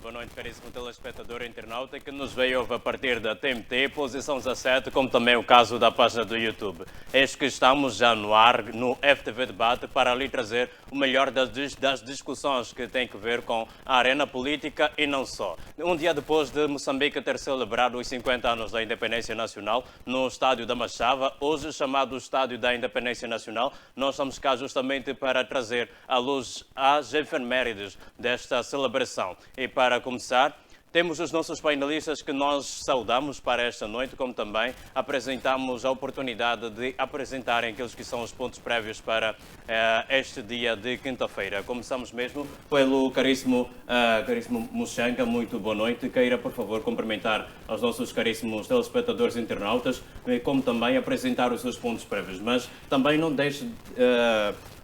boa noite, caríssimo telespectador internauta que nos veio a partir da TMT, posição 17, como também o caso da página do YouTube. Eis que estamos já no ar, no FTV Debate, para lhe trazer o melhor das discussões que têm a ver com a arena política e não só. Um dia depois de Moçambique ter celebrado os 50 anos da independência nacional no Estádio da Machava, hoje chamado Estádio da Independência Nacional, nós estamos cá justamente para trazer à luz as efemérides desta celebração. E para começar, temos os nossos painelistas que nós saudamos para esta noite, como também apresentamos a oportunidade de apresentarem aqueles que são os pontos prévios para este dia de quinta-feira. Começamos mesmo pelo caríssimo Muxanga. Muito boa noite. Queira, por favor, cumprimentar aos nossos caríssimos telespectadores e internautas, como também apresentar os seus pontos prévios. Mas também não deixe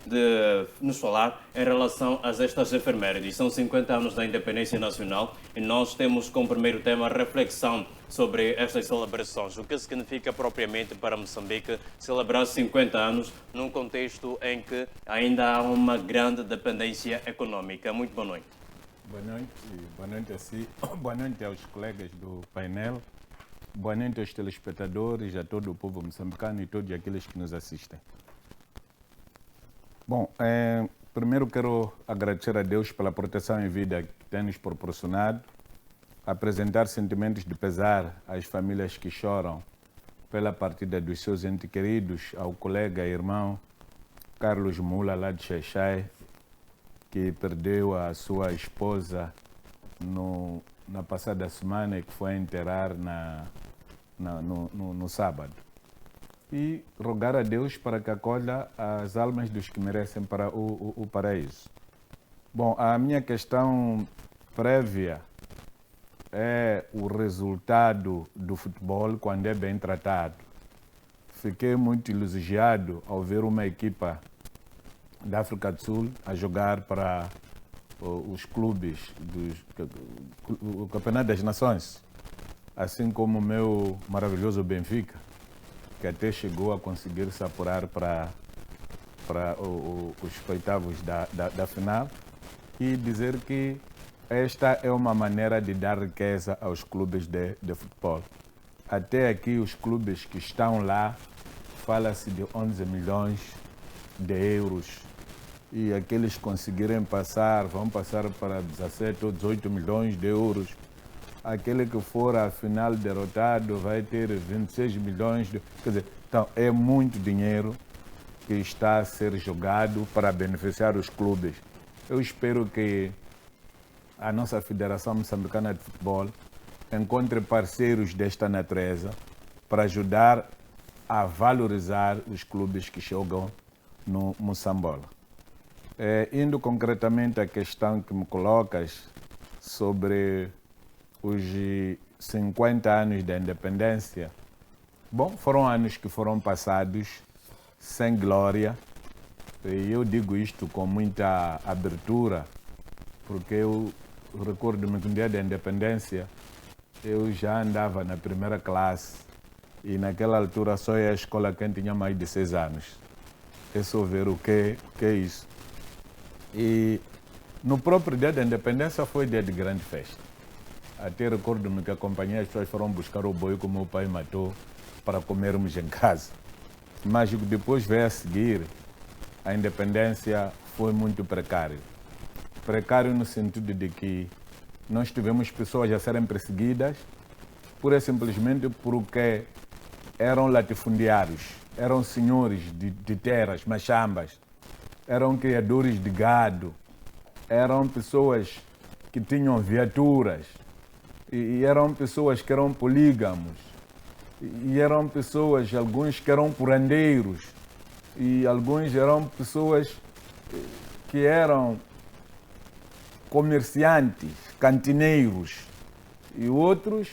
de nos falar em relação a estas efemérides. São 50 anos da independência nacional e nós temos como primeiro tema a reflexão sobre estas celebrações. O que significa propriamente para Moçambique celebrar 50 anos num contexto em que ainda há uma grande dependência econômica. Muito boa noite. Boa noite a si, boa noite aos colegas do painel, boa noite aos telespectadores, a todo o povo moçambicano e todos aqueles que nos assistem. Bom, primeiro quero agradecer a Deus pela proteção em vida que tem nos proporcionado, apresentar sentimentos de pesar às famílias que choram pela partida dos seus entes queridos, ao colega e irmão Carlos Mula, lá de Xaixai, que perdeu a sua esposa na passada semana e que foi enterrar no sábado. E rogar a Deus para que acolha as almas dos que merecem para o paraíso. Bom, a minha questão prévia é o resultado do futebol quando é bem tratado. Fiquei muito lisonjeado ao ver uma equipa da África do Sul a jogar para os clubes do Campeonato das Nações, assim como o meu maravilhoso Benfica, que até chegou a conseguir se apurar para os oitavos da final, e dizer que esta é uma maneira de dar riqueza aos clubes de futebol. Até aqui os clubes que estão lá, fala-se de 11 milhões de euros, e aqueles que conseguirem passar, vão passar para 17 ou 18 milhões de euros. Aquele que for à final derrotado vai ter 26 milhões de... Quer dizer, então é muito dinheiro que está a ser jogado para beneficiar os clubes. Eu espero que a nossa Federação Moçambicana de Futebol encontre parceiros desta natureza para ajudar a valorizar os clubes que jogam no Moçambola. Indo concretamente à questão que me colocas sobre os 50 anos da independência, bom, foram anos que foram passados sem glória, e eu digo isto com muita abertura, porque eu recordo-me que no dia da independência eu já andava na primeira classe e naquela altura só ia à escola quem tinha mais de 6 anos. É só ver o que é isso. E no próprio dia da independência foi dia de grande festa. Até recordo-me que acompanhei as pessoas foram buscar o boi que o meu pai matou para comermos em casa. Mas o que depois veio a seguir, a independência foi muito precário. Precário no sentido de que nós tivemos pessoas a serem perseguidas pura e simplesmente porque eram latifundiários, eram senhores de terras, machambas, eram criadores de gado, eram pessoas que tinham viaturas, e eram pessoas que eram polígamos, e eram pessoas, alguns que eram curandeiros, e alguns eram pessoas que eram comerciantes, cantineiros, e outros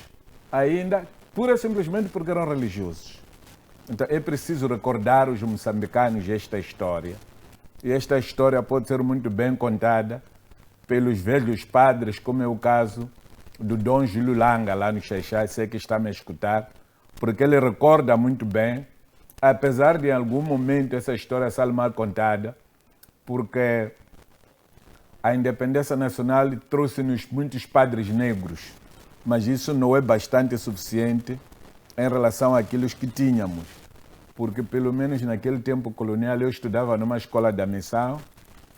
ainda, pura e simplesmente porque eram religiosos. Então é preciso recordar os moçambicanos esta história, e esta história pode ser muito bem contada pelos velhos padres, como é o caso do Dom Júlio Langa, lá no Xaixai, sei que está me a escutar, porque ele recorda muito bem, apesar de em algum momento essa história ser mal contada, porque A independência nacional trouxe-nos muitos padres negros, mas isso não é bastante suficiente em relação àquilo que tínhamos. Porque pelo menos naquele tempo colonial eu estudava numa escola da missão,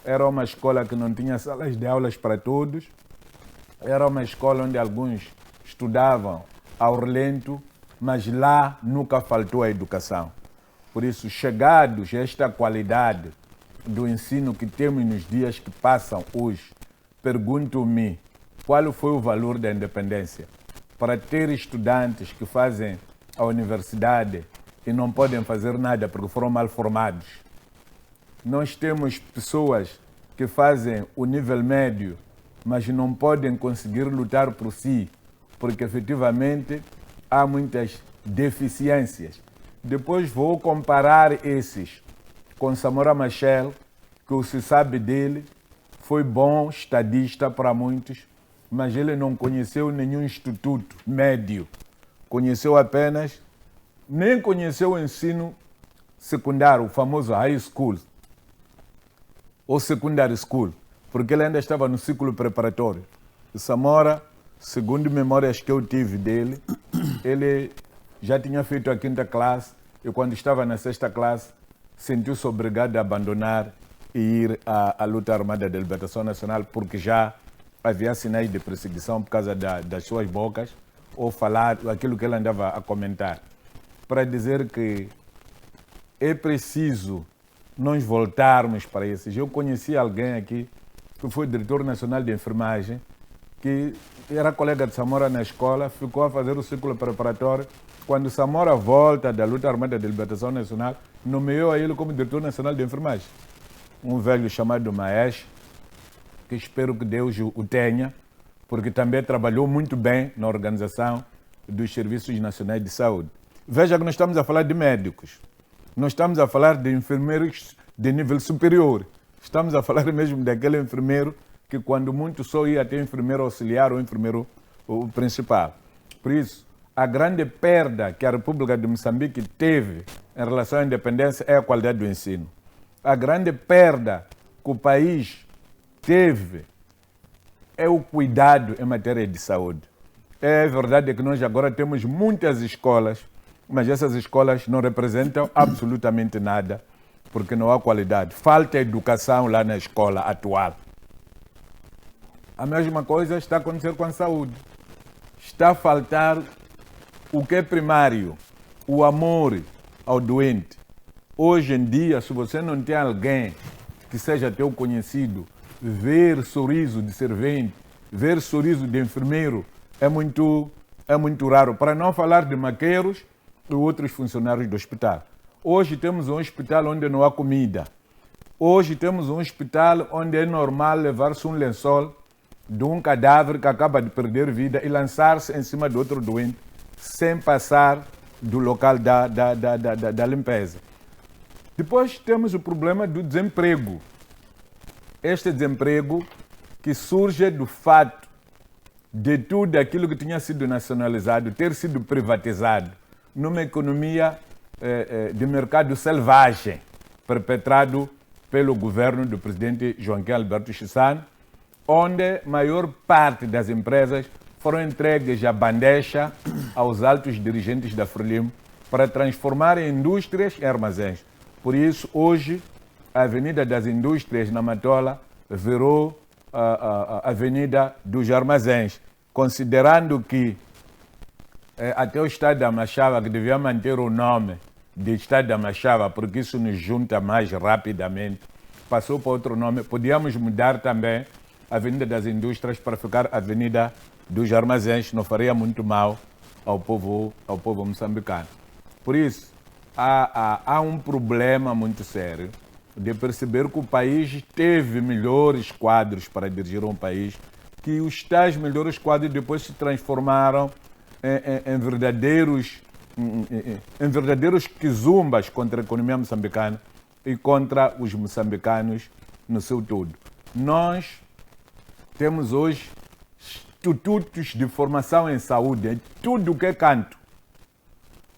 era uma escola que não tinha salas de aulas para todos, era uma escola onde alguns estudavam ao relento, mas lá nunca faltou a educação. Por isso, chegados a esta qualidade do ensino que temos nos dias que passam hoje, pergunto-me qual foi o valor da independência para ter estudantes que fazem a universidade e não podem fazer nada porque foram mal formados. Nós temos pessoas que fazem o nível médio, mas não podem conseguir lutar por si, porque efetivamente há muitas deficiências. Depois vou comparar esses com Samora Machel, que o se sabe dele, foi bom estadista para muitos, mas ele não conheceu nenhum instituto médio. Conheceu apenas, nem conheceu o ensino secundário, o famoso high school, ou secondary school, porque ele ainda estava no ciclo preparatório. O Samora, segundo memórias que eu tive dele, ele já tinha feito a 5ª classe e quando estava na 6ª classe sentiu-se obrigado a abandonar e ir à luta armada de libertação nacional porque já havia sinais de perseguição por causa das suas bocas ou falar aquilo que ele andava a comentar. Para dizer que é preciso nós voltarmos para esses. Eu conheci alguém aqui que foi diretor nacional de enfermagem, que era colega de Samora na escola, ficou a fazer o ciclo preparatório. Quando Samora volta da luta armada de libertação nacional, nomeou a ele como diretor nacional de enfermagem. Um velho chamado Maesh, que espero que Deus o tenha, porque também trabalhou muito bem na organização dos Serviços Nacionais de Saúde. Veja que nós estamos a falar de médicos, nós estamos a falar de enfermeiros de nível superior, estamos a falar mesmo daquele enfermeiro que quando muito só ia ter enfermeiro auxiliar ou enfermeiro o principal. Por isso, a grande perda que a República de Moçambique teve em relação à independência é a qualidade do ensino. A grande perda que o país teve é o cuidado em matéria de saúde. É verdade que nós agora temos muitas escolas, mas essas escolas não representam absolutamente nada, porque não há qualidade. Falta educação lá na escola atual. A mesma coisa está a acontecer com a saúde. Está a faltar o que é primário, o amor ao doente. Hoje em dia, se você não tem alguém que seja teu conhecido, ver sorriso de servente, ver sorriso de enfermeiro é muito raro. Para não falar de maqueiros e outros funcionários do hospital. Hoje temos um hospital onde não há comida. Hoje temos um hospital onde é normal levar-se um lençol de um cadáver que acaba de perder vida e lançar-se em cima de outro doente sem passar do local da limpeza. Depois temos o problema do desemprego. Este desemprego que surge do fato de tudo aquilo que tinha sido nacionalizado ter sido privatizado numa economia de mercado selvagem perpetrado pelo governo do presidente Joaquim Alberto Chissano, onde a maior parte das empresas foram entregues à bandeja aos altos dirigentes da Frelimo para transformar indústrias em armazéns. Por isso, hoje, a Avenida das Indústrias na Matola virou a Avenida dos Armazéns, considerando que até o Estado da Machava, que devia manter o nome de Estado da Machava, porque isso nos junta mais rapidamente, passou para outro nome. Podíamos mudar também a Avenida das Indústrias para ficar Avenida dos Armazéns, não faria muito mal ao povo moçambicano. Por isso, há um problema muito sério de perceber que o país teve melhores quadros para dirigir um país, que os tais melhores quadros depois se transformaram em verdadeiros quizumbas contra a economia moçambicana e contra os moçambicanos no seu todo. Nós temos hoje institutos de formação em saúde, em tudo o que é canto.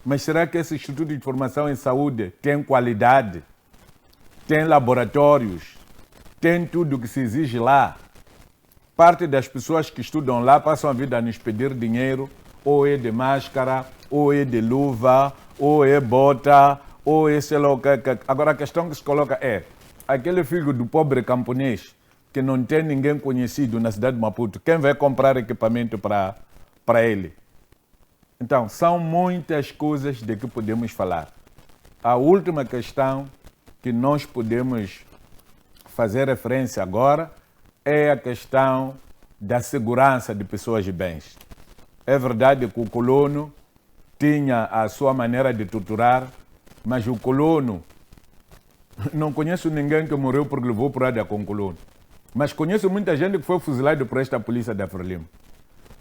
Mas será que esse instituto de formação em saúde tem qualidade? Tem laboratórios? tem tudo o que se exige lá. Parte das pessoas que estudam lá passam a vida a nos pedir dinheiro, ou é de máscara, ou é de luva, ou é bota, ou é sei lá o que. Agora a questão que se coloca é, aquele filho do pobre camponês que não tem ninguém conhecido na cidade de Maputo, quem vai comprar equipamento para ele? Então, são muitas coisas de que podemos falar. A última questão que nós podemos fazer referência agora é a questão da segurança de pessoas e bens. É verdade que o colono tinha a sua maneira de torturar, mas o colono, não conheço ninguém que morreu porque levou porrada com o colono, mas conheço muita gente que foi fuzilado por esta polícia da Frelimo.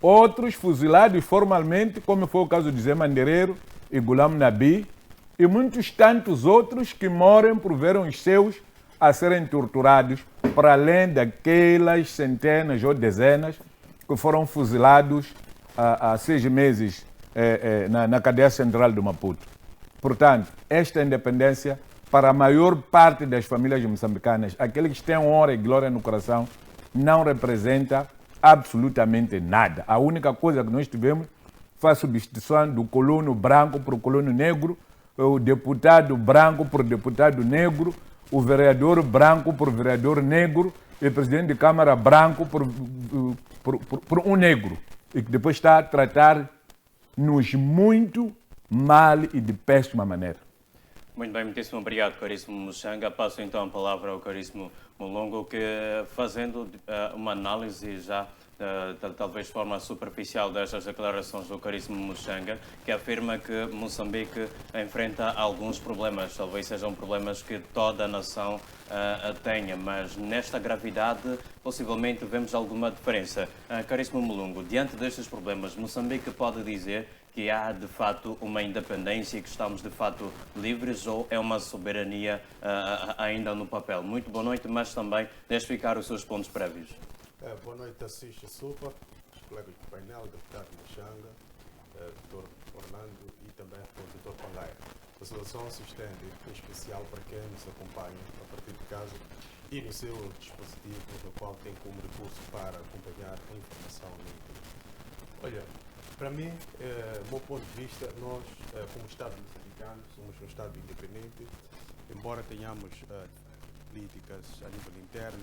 Outros fuzilados formalmente, como foi o caso de Zé Mandereiro e Gulam Nabi, e muitos tantos outros que morrem por verem os seus a serem torturados, para além daquelas centenas ou dezenas que foram fuzilados há 6 meses na cadeia central do Maputo. Portanto, esta independência, para a maior parte das famílias moçambicanas, aqueles que têm honra e glória no coração, não representa absolutamente nada. A única coisa que nós tivemos foi a substituição do colono branco por colono negro, o deputado branco por deputado negro, o vereador branco por vereador negro e o presidente de Câmara branco por um negro, e que depois está a tratar-nos muito mal e de péssima maneira. Muito bem, muitíssimo obrigado, caríssimo Muxanga. Passo então a palavra ao caríssimo Mulongo, que fazendo uma análise já talvez de forma superficial destas declarações do caríssimo Muxanga, que afirma que Moçambique enfrenta alguns problemas, talvez sejam problemas que toda a nação tenha, mas nesta gravidade possivelmente vemos alguma diferença. Caríssimo Mulongo, diante destes problemas, Moçambique pode dizer que há de fato uma independência e que estamos de fato livres, ou é uma soberania ainda no papel? Muito boa noite, mas também deixe ficar os seus pontos prévios. Boa noite, Assis Supa, os colegas do painel, deputado Muxanga, Dr. Orlando e também o Dr. Pangaia. A saudação se estende em especial para quem nos acompanha a partir de casa e no seu dispositivo, no qual tem como recurso para acompanhar a informação no internet. Olha, para mim, do meu ponto de vista, nós, como Estado moçambicano, somos um Estado independente, embora tenhamos políticas a nível interno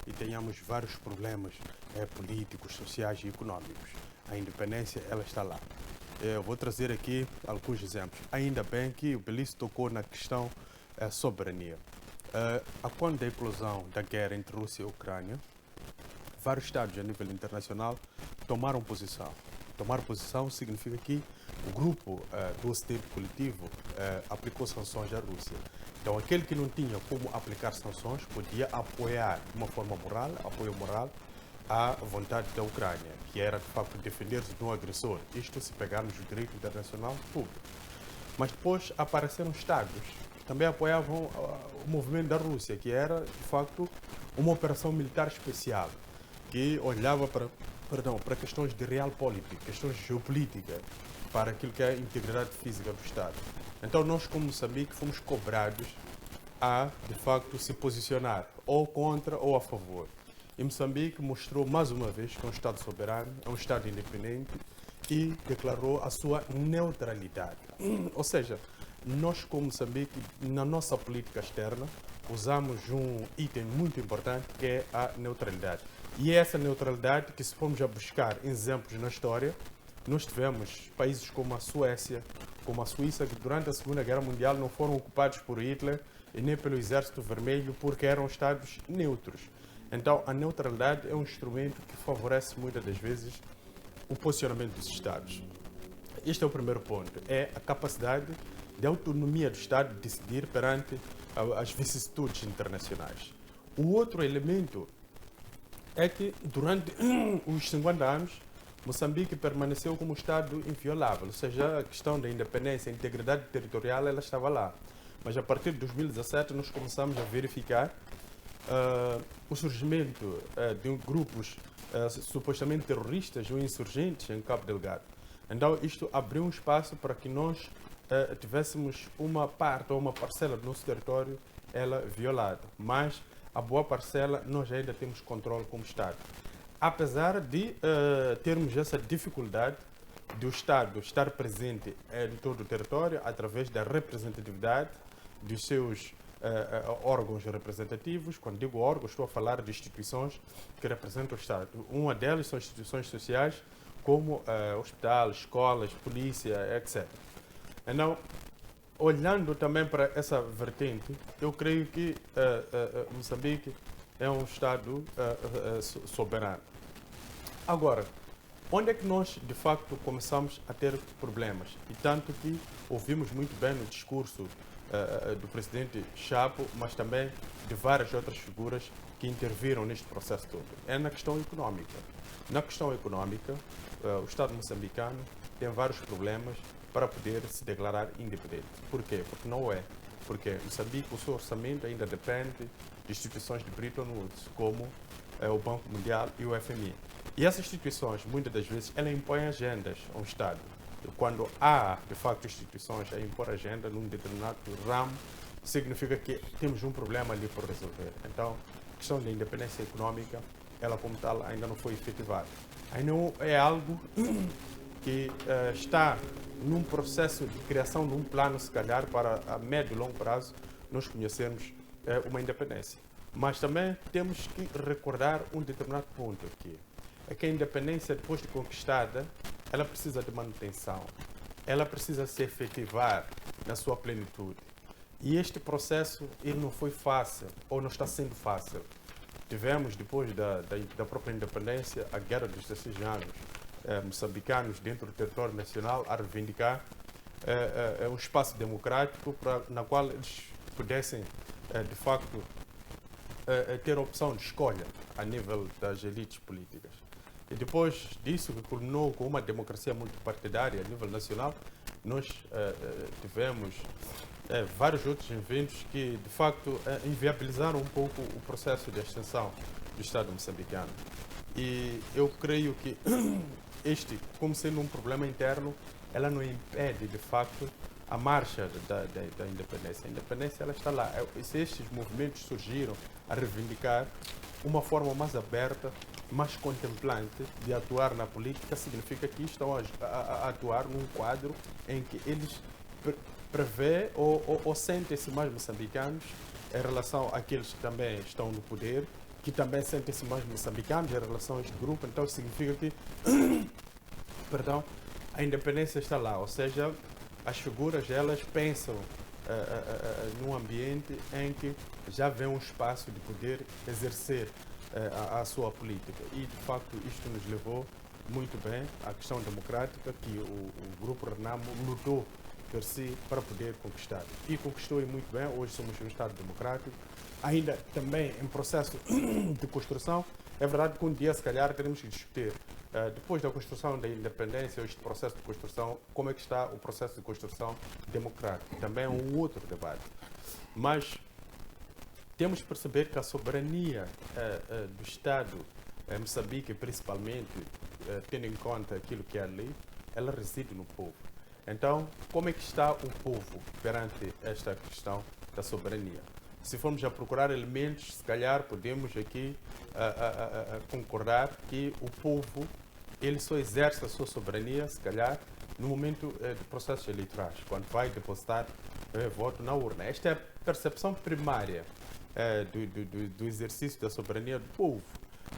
e tenhamos vários problemas políticos, sociais e econômicos. A independência, ela está lá. Eu vou trazer aqui alguns exemplos. Ainda bem que o Belize tocou na questão soberania. Quando da eclosão da guerra entre Rússia e Ucrânia, vários Estados a nível internacional tomaram posição. Tomar posição significa que o grupo do Ocidente coletivo aplicou sanções à Rússia. Então, aquele que não tinha como aplicar sanções podia apoiar de uma forma moral, apoio moral, à vontade da Ucrânia, que era, de facto, defender-se de um agressor. Isto se pegarmos o direito internacional público. Mas depois apareceram Estados que também apoiavam o movimento da Rússia, que era, de facto, uma operação militar especial, que olhava para questões de realpolitik, questões geopolíticas, para aquilo que é a integridade física do Estado. Então nós, como Moçambique, fomos cobrados a, de facto, se posicionar ou contra ou a favor. E Moçambique mostrou mais uma vez que é um Estado soberano, é um Estado independente e declarou a sua neutralidade. Ou seja, nós, como Moçambique, na nossa política externa, usamos um item muito importante que é a neutralidade. E é essa neutralidade que, se formos a buscar exemplos na história, nós tivemos países como a Suécia, como a Suíça, que durante a Segunda Guerra Mundial não foram ocupados por Hitler e nem pelo Exército Vermelho, porque eram Estados neutros. Então, a neutralidade é um instrumento que favorece muitas das vezes o posicionamento dos Estados. Este é o primeiro ponto, é a capacidade de autonomia do Estado de decidir perante as vicissitudes internacionais. O outro elemento é que durante os 50 anos, Moçambique permaneceu como um Estado inviolável, ou seja, a questão da independência, a integridade territorial, ela estava lá. Mas a partir de 2017 nós começamos a verificar o surgimento de grupos supostamente terroristas ou insurgentes em Cabo Delgado. Então isto abriu um espaço para que nós tivéssemos uma parte ou uma parcela do nosso território ela violada. Mas a boa parcela nós ainda temos controle como Estado. Apesar de termos essa dificuldade do Estado estar presente em todo o território através da representatividade dos seus órgãos representativos. Quando digo órgãos, estou a falar de instituições que representam o Estado. Uma delas são instituições sociais, como hospitais, escolas, polícia, etc. Então, olhando também para essa vertente, eu creio que Moçambique é um Estado soberano. Agora, onde é que nós, de facto, começamos a ter problemas? E tanto que ouvimos muito bem no discurso do presidente Chapo, mas também de várias outras figuras que interviram neste processo todo. É na questão econômica. Na questão econômica, o Estado moçambicano tem vários problemas para poder se declarar independente. Por quê? Porque não é. Porque Moçambique, o seu orçamento ainda depende de instituições de Bretton Woods, como o Banco Mundial e o FMI. E essas instituições, muitas das vezes, elas impõem agendas ao Estado. E quando há, de facto, instituições a impor agenda num determinado ramo, significa que temos um problema ali por resolver. Então, a questão da independência econômica, ela como tal ainda não foi efetivada. Ainda é algo que está num processo de criação de um plano, se calhar, para a médio e longo prazo, nós conhecermos uma independência. Mas também temos que recordar um determinado ponto aqui. É que a independência, depois de conquistada, ela precisa de manutenção. Ela precisa se efetivar na sua plenitude. E este processo, ele não foi fácil, ou não está sendo fácil. Tivemos, depois da própria independência, a Guerra dos 16 anos, moçambicanos dentro do território nacional a reivindicar um espaço democrático na qual eles pudessem, de facto, ter a opção de escolha a nível das elites políticas. E depois disso, que culminou com uma democracia multipartidária a nível nacional, nós tivemos vários outros eventos que, de facto, inviabilizaram um pouco o processo de extensão do Estado moçambicano. E eu creio que este, como sendo um problema interno, ela não impede, de facto, a marcha da independência. A independência, ela está lá. Se estes movimentos surgiram a reivindicar uma forma mais aberta, mais contemplante de atuar na política, significa que estão a atuar num quadro em que eles prevê ou sentem-se mais moçambicanos em relação àqueles que também estão no poder, que também sentem-se mais moçambicanos em relação a este grupo. Então significa que perdão, a independência está lá, ou seja, as figuras elas pensam num ambiente em que já vê um espaço de poder exercer a sua política. E, de facto, isto nos levou muito bem à questão democrática que o Grupo Renamo lutou por si para poder conquistar. E conquistou muito bem. Hoje somos um Estado democrático, ainda também em processo de construção. É verdade que um dia, se calhar, teremos que discutir, depois da construção da independência, este processo de construção, como é que está o processo de construção democrático. Também é um outro debate. Mas temos que perceber que a soberania do Estado, Moçambique principalmente, tendo em conta aquilo que é a lei, ela reside no povo. Então, como é que está o povo perante esta questão da soberania? Se formos a procurar elementos, se calhar podemos aqui concordar que o povo ele só exerce a sua soberania, se calhar, no momento de processos eleitorais, quando vai depositar voto na urna. Esta é a percepção primária do exercício da soberania do povo.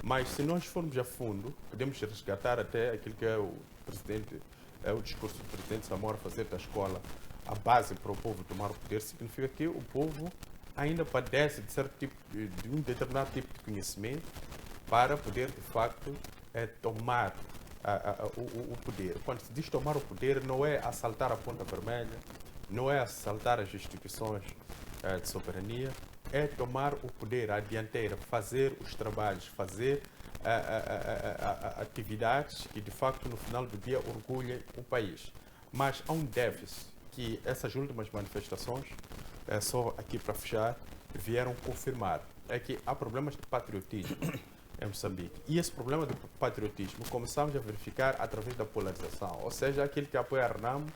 Mas se nós formos a fundo, podemos resgatar até aquilo que é o discurso do presidente Samora fazer da escola a base para o povo tomar o poder, significa que o povo ainda padece de um determinado tipo de conhecimento para poder, de facto, tomar o poder. Quando se diz tomar o poder, não é assaltar a Ponta Vermelha, não é assaltar as instituições de soberania, é tomar o poder, a dianteira, fazer os trabalhos, fazer atividades que, de facto, no final do dia, orgulhem o país. Mas há um déficit que essas últimas manifestações, só aqui para fechar, vieram confirmar. É que há problemas de patriotismo em Moçambique. E esse problema do patriotismo começamos a verificar através da polarização. Ou seja, aquele que apoia a Renamo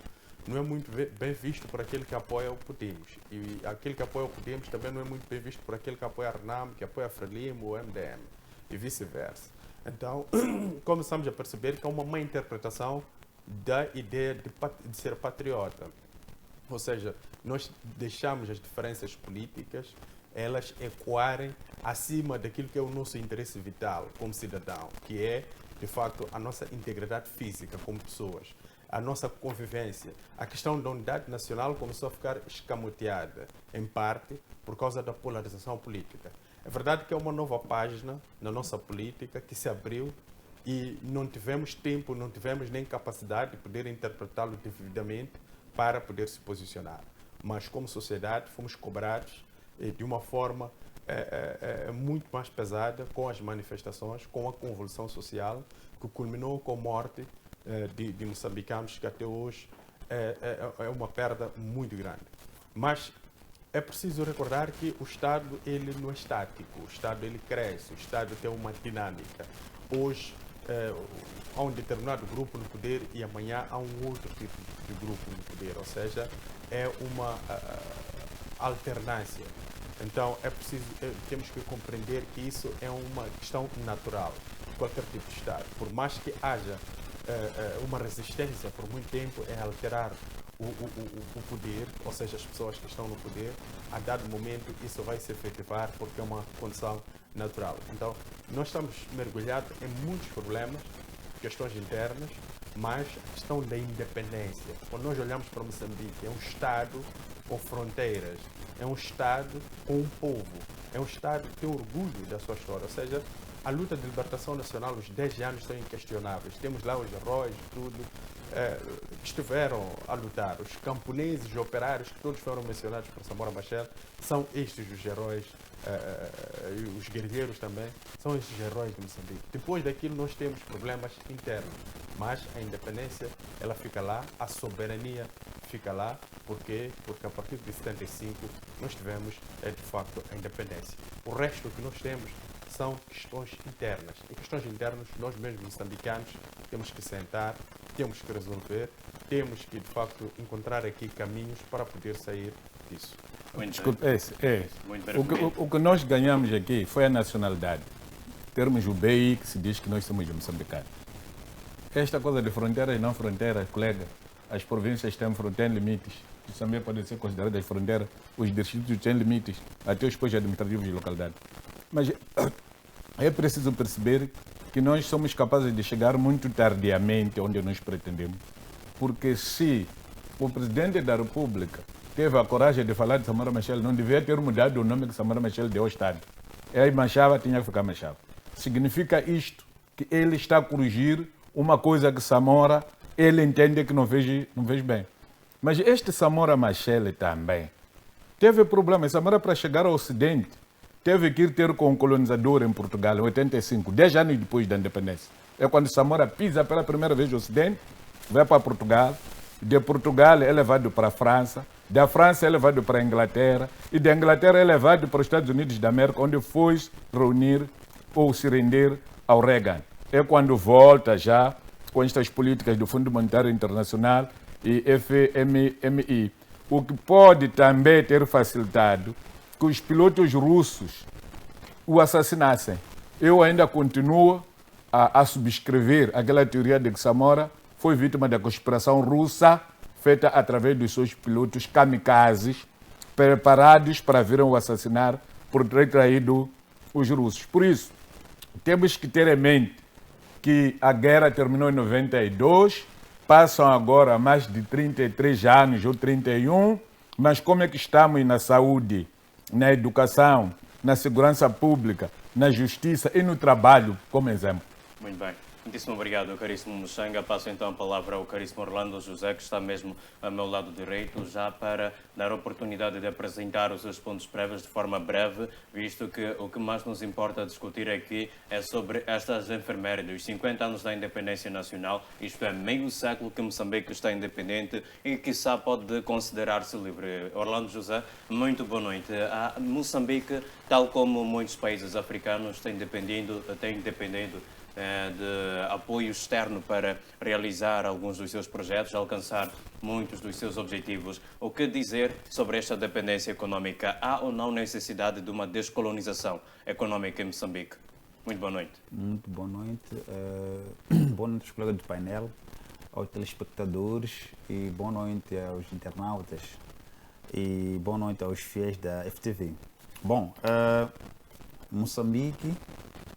não é muito bem visto por aquele que apoia o Podemos. E aquele que apoia o Podemos também não é muito bem visto por aquele que apoia a RENAM, que apoia a Frelimo ou o MDM, e vice-versa. Então, começamos a perceber que há uma má interpretação da ideia de ser patriota. Ou seja, nós deixamos as diferenças políticas elas ecoarem acima daquilo que é o nosso interesse vital como cidadão, que é, de facto, a nossa integridade física como pessoas, a nossa convivência. A questão da unidade nacional começou a ficar escamoteada, em parte, por causa da polarização política. É verdade que é uma nova página na nossa política que se abriu e não tivemos tempo, não tivemos nem capacidade de poder interpretá-lo devidamente para poder se posicionar. Mas, como sociedade, fomos cobrados de uma forma muito mais pesada com as manifestações, com a convulsão social, que culminou com a morte de moçambicanos, que até hoje é uma perda muito grande. Mas é preciso recordar que o Estado ele não é estático, o Estado ele cresce, o Estado tem uma dinâmica. Hoje há um determinado grupo no poder e amanhã há um outro tipo de grupo no poder, ou seja, é uma alternância. Então é preciso, temos que compreender que isso é uma questão natural de qualquer tipo de Estado. Por mais que haja uma resistência por muito tempo em alterar o poder, ou seja, as pessoas que estão no poder, a dado momento isso vai se efetivar porque é uma condição natural. Então, nós estamos mergulhados em muitos problemas, questões internas, mas a questão da independência. Quando nós olhamos para Moçambique, é um Estado com fronteiras, é um Estado com um povo, é um Estado que tem orgulho da sua história, ou seja, a luta de libertação nacional, os 10 anos são inquestionáveis. Temos lá os heróis, tudo, que estiveram a lutar. Os camponeses, operários, que todos foram mencionados por Samora Machel, são estes os heróis, e os guerrilheiros também, são estes heróis de Moçambique. Depois daquilo nós temos problemas internos, mas a independência, ela fica lá, a soberania fica lá, porque a partir de 75 nós tivemos, de facto, a independência. O resto que nós temos são questões internas. Em questões internas, nós mesmos moçambicanos temos que sentar, temos que resolver, temos que, de facto, encontrar aqui caminhos para poder sair disso. Desculpe, o que nós ganhamos aqui foi a nacionalidade. Termos o BI, que se diz que nós somos moçambicanos. Esta coisa de fronteiras e não fronteiras, colega, as províncias têm limites, que também podem ser consideradas fronteiras, os distritos têm limites, até os postos administrativos de localidade. Mas é preciso perceber que nós somos capazes de chegar muito tardiamente onde nós pretendemos. Porque se o presidente da República teve a coragem de falar de Samora Machel, não devia ter mudado o nome que Samora Machel deu ao Estado. Aí Machava tinha que ficar Machava. Significa isto, que ele está a corrigir uma coisa que Samora, ele entende que não fez bem. Mas este Samora Machel também teve problemas. Samora, para chegar ao Ocidente, teve que ir ter com um colonizador em Portugal, em 85, 10 anos depois da independência. É quando Samora pisa pela primeira vez no Ocidente, vai para Portugal, de Portugal é levado para a França, da França é levado para a Inglaterra, e da Inglaterra é levado para os Estados Unidos da América, onde foi reunir ou se render ao Reagan. É quando volta já com estas políticas do Fundo Monetário Internacional e FMI, o que pode também ter facilitado que os pilotos russos o assassinassem. Eu ainda continuo a subscrever aquela teoria de que Samora foi vítima da conspiração russa feita através dos seus pilotos kamikazes preparados para virem o assassinar por ter traído os russos. Por isso, temos que ter em mente que a guerra terminou em 92, passam agora mais de 33 anos ou 31, mas como é que estamos na saúde, na educação, na segurança pública, na justiça e no trabalho, como exemplo? Muito bem. Muitíssimo obrigado, caríssimo Muxanga. Passo então a palavra ao caríssimo Orlando José, que está mesmo ao meu lado direito, já para dar a oportunidade de apresentar os seus pontos prévios de forma breve, visto que o que mais nos importa discutir aqui é sobre estas efemérides, 50 anos da independência nacional, isto é, meio século que Moçambique está independente e que quiçá pode considerar-se livre. Orlando José, muito boa noite. Moçambique, tal como muitos países africanos, tem dependido de apoio externo para realizar alguns dos seus projetos, alcançar muitos dos seus objetivos. O que dizer sobre esta dependência econômica? Há ou não necessidade de uma descolonização econômica em Moçambique? Muito boa noite. Muito boa noite. Boa noite aos colegas do painel, aos telespectadores e boa noite aos internautas e boa noite aos fiéis da FTV. Bom, Moçambique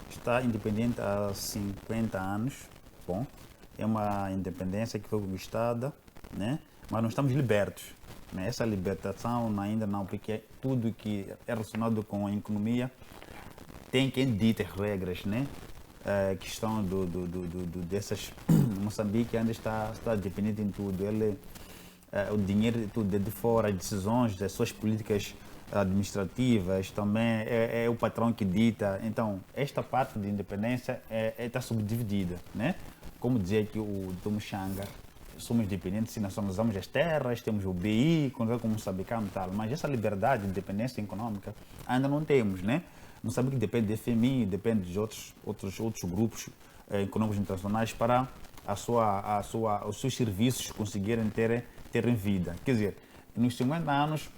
está independente há 50 anos. Bom, é uma independência que foi conquistada, né? Mas não estamos libertos, né? Essa libertação ainda não, porque tudo que é relacionado com a economia tem quem dita as regras, né? A questão dessas... Moçambique ainda está dependente em tudo. O dinheiro tudo é de fora, as decisões, as suas políticas administrativas também é o patrão que dita. Então, esta parte de independência está subdividida, né? Como dizia aqui o Dr. Mushanga, somos dependentes, nós usamos as terras, temos o BI, como moçambicano e tal, mas essa liberdade de independência econômica ainda não temos, né? Moçambique depende do FMI, depende de outros grupos econômicos internacionais para os seus serviços conseguirem terem vida. Quer dizer, nos 50 anos,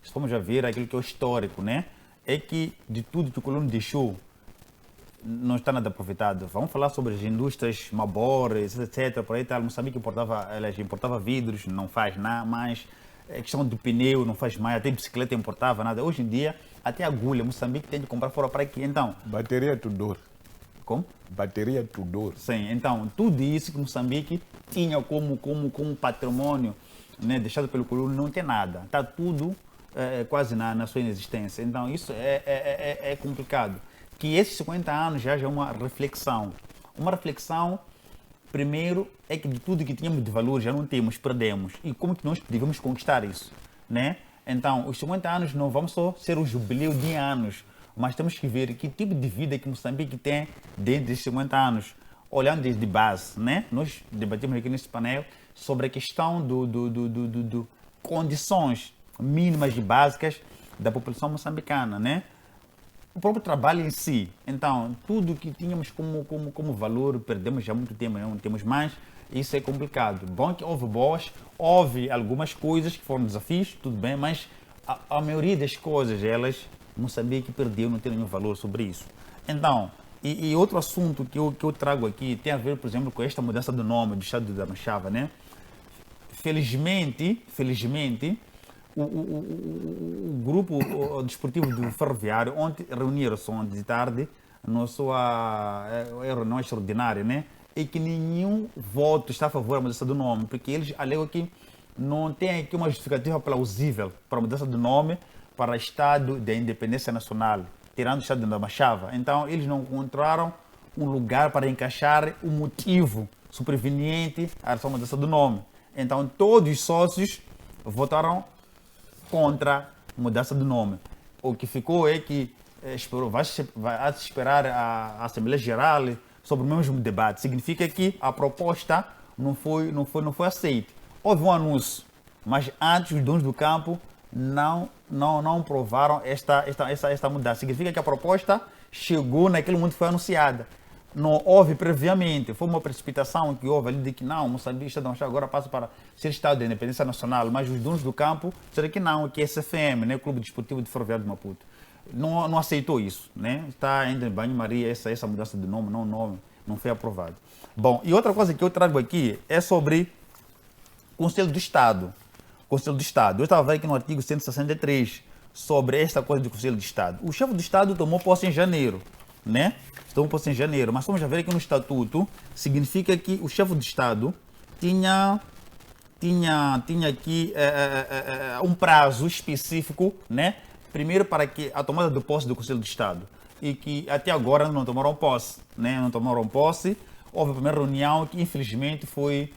se formos a ver aquilo que é o histórico, né? É que de tudo que o colono deixou, não está nada aproveitado. Vamos falar sobre as indústrias Mabores, etc. Por aí tal. Moçambique importava vidros, não faz nada mais. A questão do pneu não faz mais, até bicicleta importava nada. Hoje em dia, até agulha, Moçambique tem de comprar fora para aqui. Então, Bateria Tudor. como? Bateria Tudor. Sim, então, tudo isso que Moçambique tinha como patrimônio, né, deixado pelo colono, não tem nada. Está tudo quase na sua inexistência. Então, isso é complicado. Que esses 50 anos já é uma reflexão. Uma reflexão, primeiro, é que de tudo que tínhamos de valor já não temos, perdemos. E como que nós devemos conquistar isso, né? Então, os 50 anos não vamos só ser um jubileu de anos, mas temos que ver que tipo de vida que Moçambique tem dentro desses 50 anos, olhando desde base, né? Nós debatimos aqui nesse painel sobre a questão do condições mínimas e básicas da população moçambicana, né? O próprio trabalho em si. Então, tudo que tínhamos como valor, perdemos já há muito tempo, não temos mais. Isso é complicado. Bom que houve algumas coisas que foram desafios, tudo bem, mas a maioria das coisas, Moçambique perdeu, não tem nenhum valor sobre isso. Então, e outro assunto que eu trago aqui tem a ver, por exemplo, com esta mudança do nome do estado da Machava, né? Felizmente, o grupo desportivo do Ferroviário ontem reuniram-se ontem de tarde na sua reunião extraordinária, né? E que nenhum voto está a favor da mudança do nome, porque eles alegam que não tem aqui uma justificativa plausível para a mudança do nome para Estado da Independência Nacional, tirando o Estado da Machava. Então, eles não encontraram um lugar para encaixar o motivo superveniente à mudança do nome. Então, todos os sócios votaram contra a mudança do nome. O que ficou é que vai esperar a Assembleia Geral sobre o mesmo debate. Significa que a proposta não foi aceita. Houve um anúncio, mas antes os donos do campo não aprovaram esta mudança. Significa que a proposta chegou naquele momento que foi anunciada. Não houve previamente, foi uma precipitação que houve ali de que não, Moçambique Estado da Machava agora passa para ser Estado de Independência Nacional, mas os donos do campo disseram que não, que é SFM, né, Clube Desportivo de Ferroviário de Maputo, não aceitou isso, né? Está ainda em banho-maria essa mudança de nome, não foi aprovado. Bom, e outra coisa que eu trago aqui é sobre o Conselho do Estado. Conselho do Estado. Eu estava vendo aqui no artigo 163 sobre esta coisa do Conselho do Estado. O chefe do Estado tomou posse em janeiro, né? Tomou posse em janeiro, mas vamos ver aqui no Estatuto, significa que o chefe do Estado tinha aqui um prazo específico, né? Primeiro para que a tomada de posse do Conselho do Estado, e que até agora não tomaram posse, né? Não tomaram posse. Houve a primeira reunião que infelizmente foi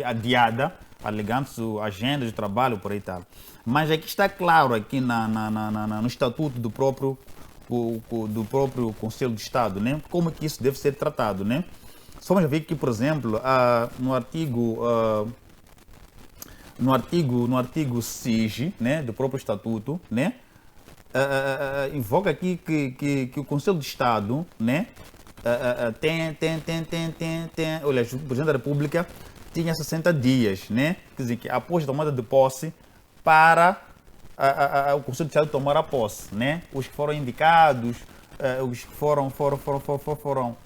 adiada, alegando a agenda de trabalho por aí tal. Mas aqui está claro aqui no Estatuto do próprio Conselho do Estado, né? Como que isso deve ser tratado, né? Só vamos ver que, por exemplo, no artigo 6, né, do próprio Estatuto, né, invoca aqui que o Conselho de Estado, né, olha, o Presidente da República tinha 60 dias, né, quer dizer, que após a tomada de posse, para o Conselho de Estado tomar a posse, né, os que foram indicados, os que foram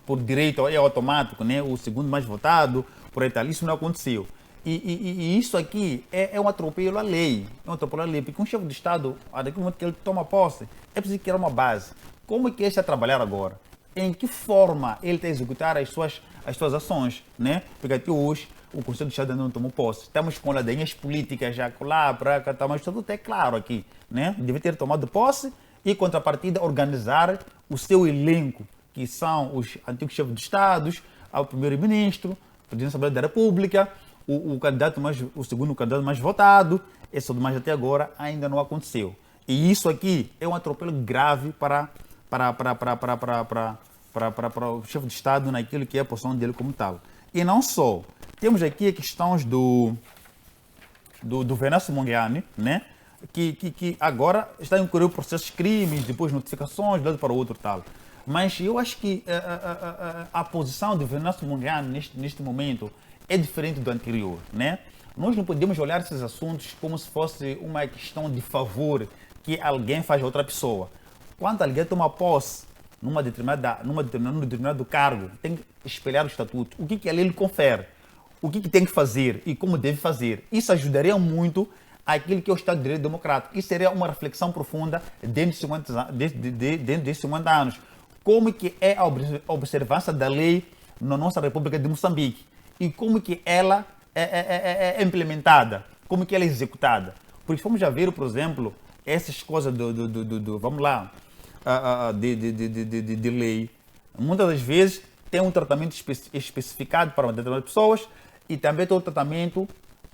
por direito é automático, né, o segundo mais votado, por aí tal, isso não aconteceu. E isso aqui é um atropelo à lei. É um atropelo à lei, porque um chefe de Estado, daquele momento que ele toma posse, é preciso criar uma base. Como é que ele está a trabalhar agora? Em que forma ele está a executar as suas ações, né? Porque até hoje o Conselho de Estado ainda não tomou posse. Estamos com ladainhas políticas já lá, para cá, mas tudo é claro aqui, né? Deve ter tomado posse e, contrapartida, organizar o seu elenco, que são os antigos chefes de Estados, ao primeiro-ministro, o presidente da Assembleia da República, o segundo candidato mais votado, esse do mais até agora ainda não aconteceu. E isso aqui é um atropelo grave para o chefe de Estado naquilo que é a posição dele como tal. E não só. Temos aqui questões do Venâncio Mondlane, né? Que agora está a incorrer processos de crimes, depois notificações, de um lado para o outro tal. Mas eu acho que a posição de Venâncio Mondlane neste momento é diferente do anterior, né? Nós não podemos olhar esses assuntos como se fosse uma questão de favor que alguém faz a outra pessoa. Quando alguém toma posse num determinado cargo, tem que espelhar o estatuto. O que a lei lhe confere? O que tem que fazer e como deve fazer? Isso ajudaria muito aquilo que é o Estado de Direito Democrático. Isso seria uma reflexão profunda dentro de 50 anos. Como que é a observância da lei na nossa República de Moçambique? E como que ela é implementada, como que ela é executada. Porque vamos já ver, por exemplo, essas coisas vamos lá, de lei, muitas das vezes tem um tratamento especificado para determinadas pessoas e também tem um tratamento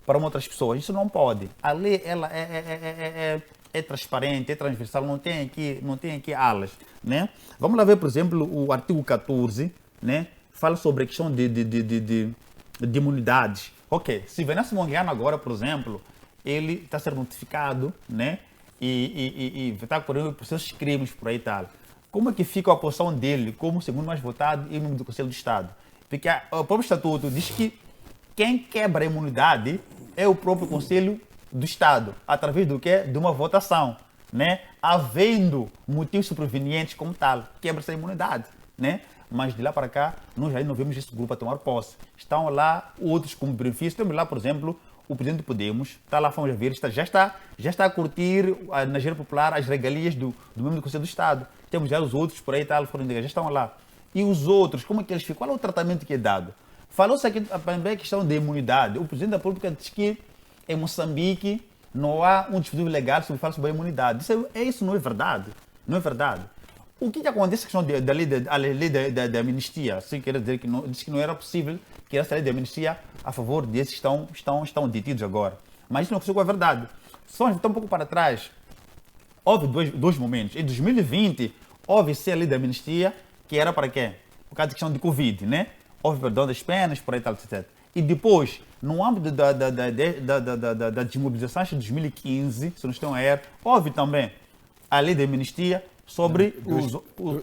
para outras pessoas. Isso não pode. A lei ela é transparente, é transversal, não tem aqui alas, né? Vamos lá ver, por exemplo, o artigo 14, né? Fala sobre a questão de imunidades. Ok, se Venâncio Mondlane agora, por exemplo, ele está a ser notificado, né? E está correndo processos de crimes por aí e tal. Como é que fica a posição dele como o segundo mais votado e membro do Conselho de Estado? Porque o próprio Estatuto diz que quem quebra a imunidade é o próprio Conselho do Estado, através do quê? De uma votação, né? Havendo motivos supervenientes como tal, quebra-se a imunidade, né? Mas de lá para cá, nós ainda não vemos esse grupo a tomar posse. Estão lá outros como benefício. Temos lá, por exemplo, o presidente do Podemos, está lá, vamos ver, já está a curtir na energia popular as regalias do membro do Conselho do Estado. Temos já os outros por aí, tal, já estão lá. E os outros, como é que eles ficam? Qual é o tratamento que é dado? Falou-se aqui também a questão da imunidade. O presidente da República diz que em Moçambique não há um dispositivo legal sobre a imunidade. Isso não é verdade. Não é verdade. O que acontece com a lei da amnistia? Assim, quer dizer que disse que não era possível que essa lei da amnistia a favor desses estão detidos agora. Mas isso não aconteceu com a verdade. Só voltar um pouco para trás, houve dois momentos. Em 2020, houve-se a lei da amnistia, que era para quê? Por causa da questão de Covid, né? Houve perdão das penas, por aí tal, etc. E depois, no âmbito da desmobilização de 2015, se não estão a errar, houve também a lei da amnistia sobre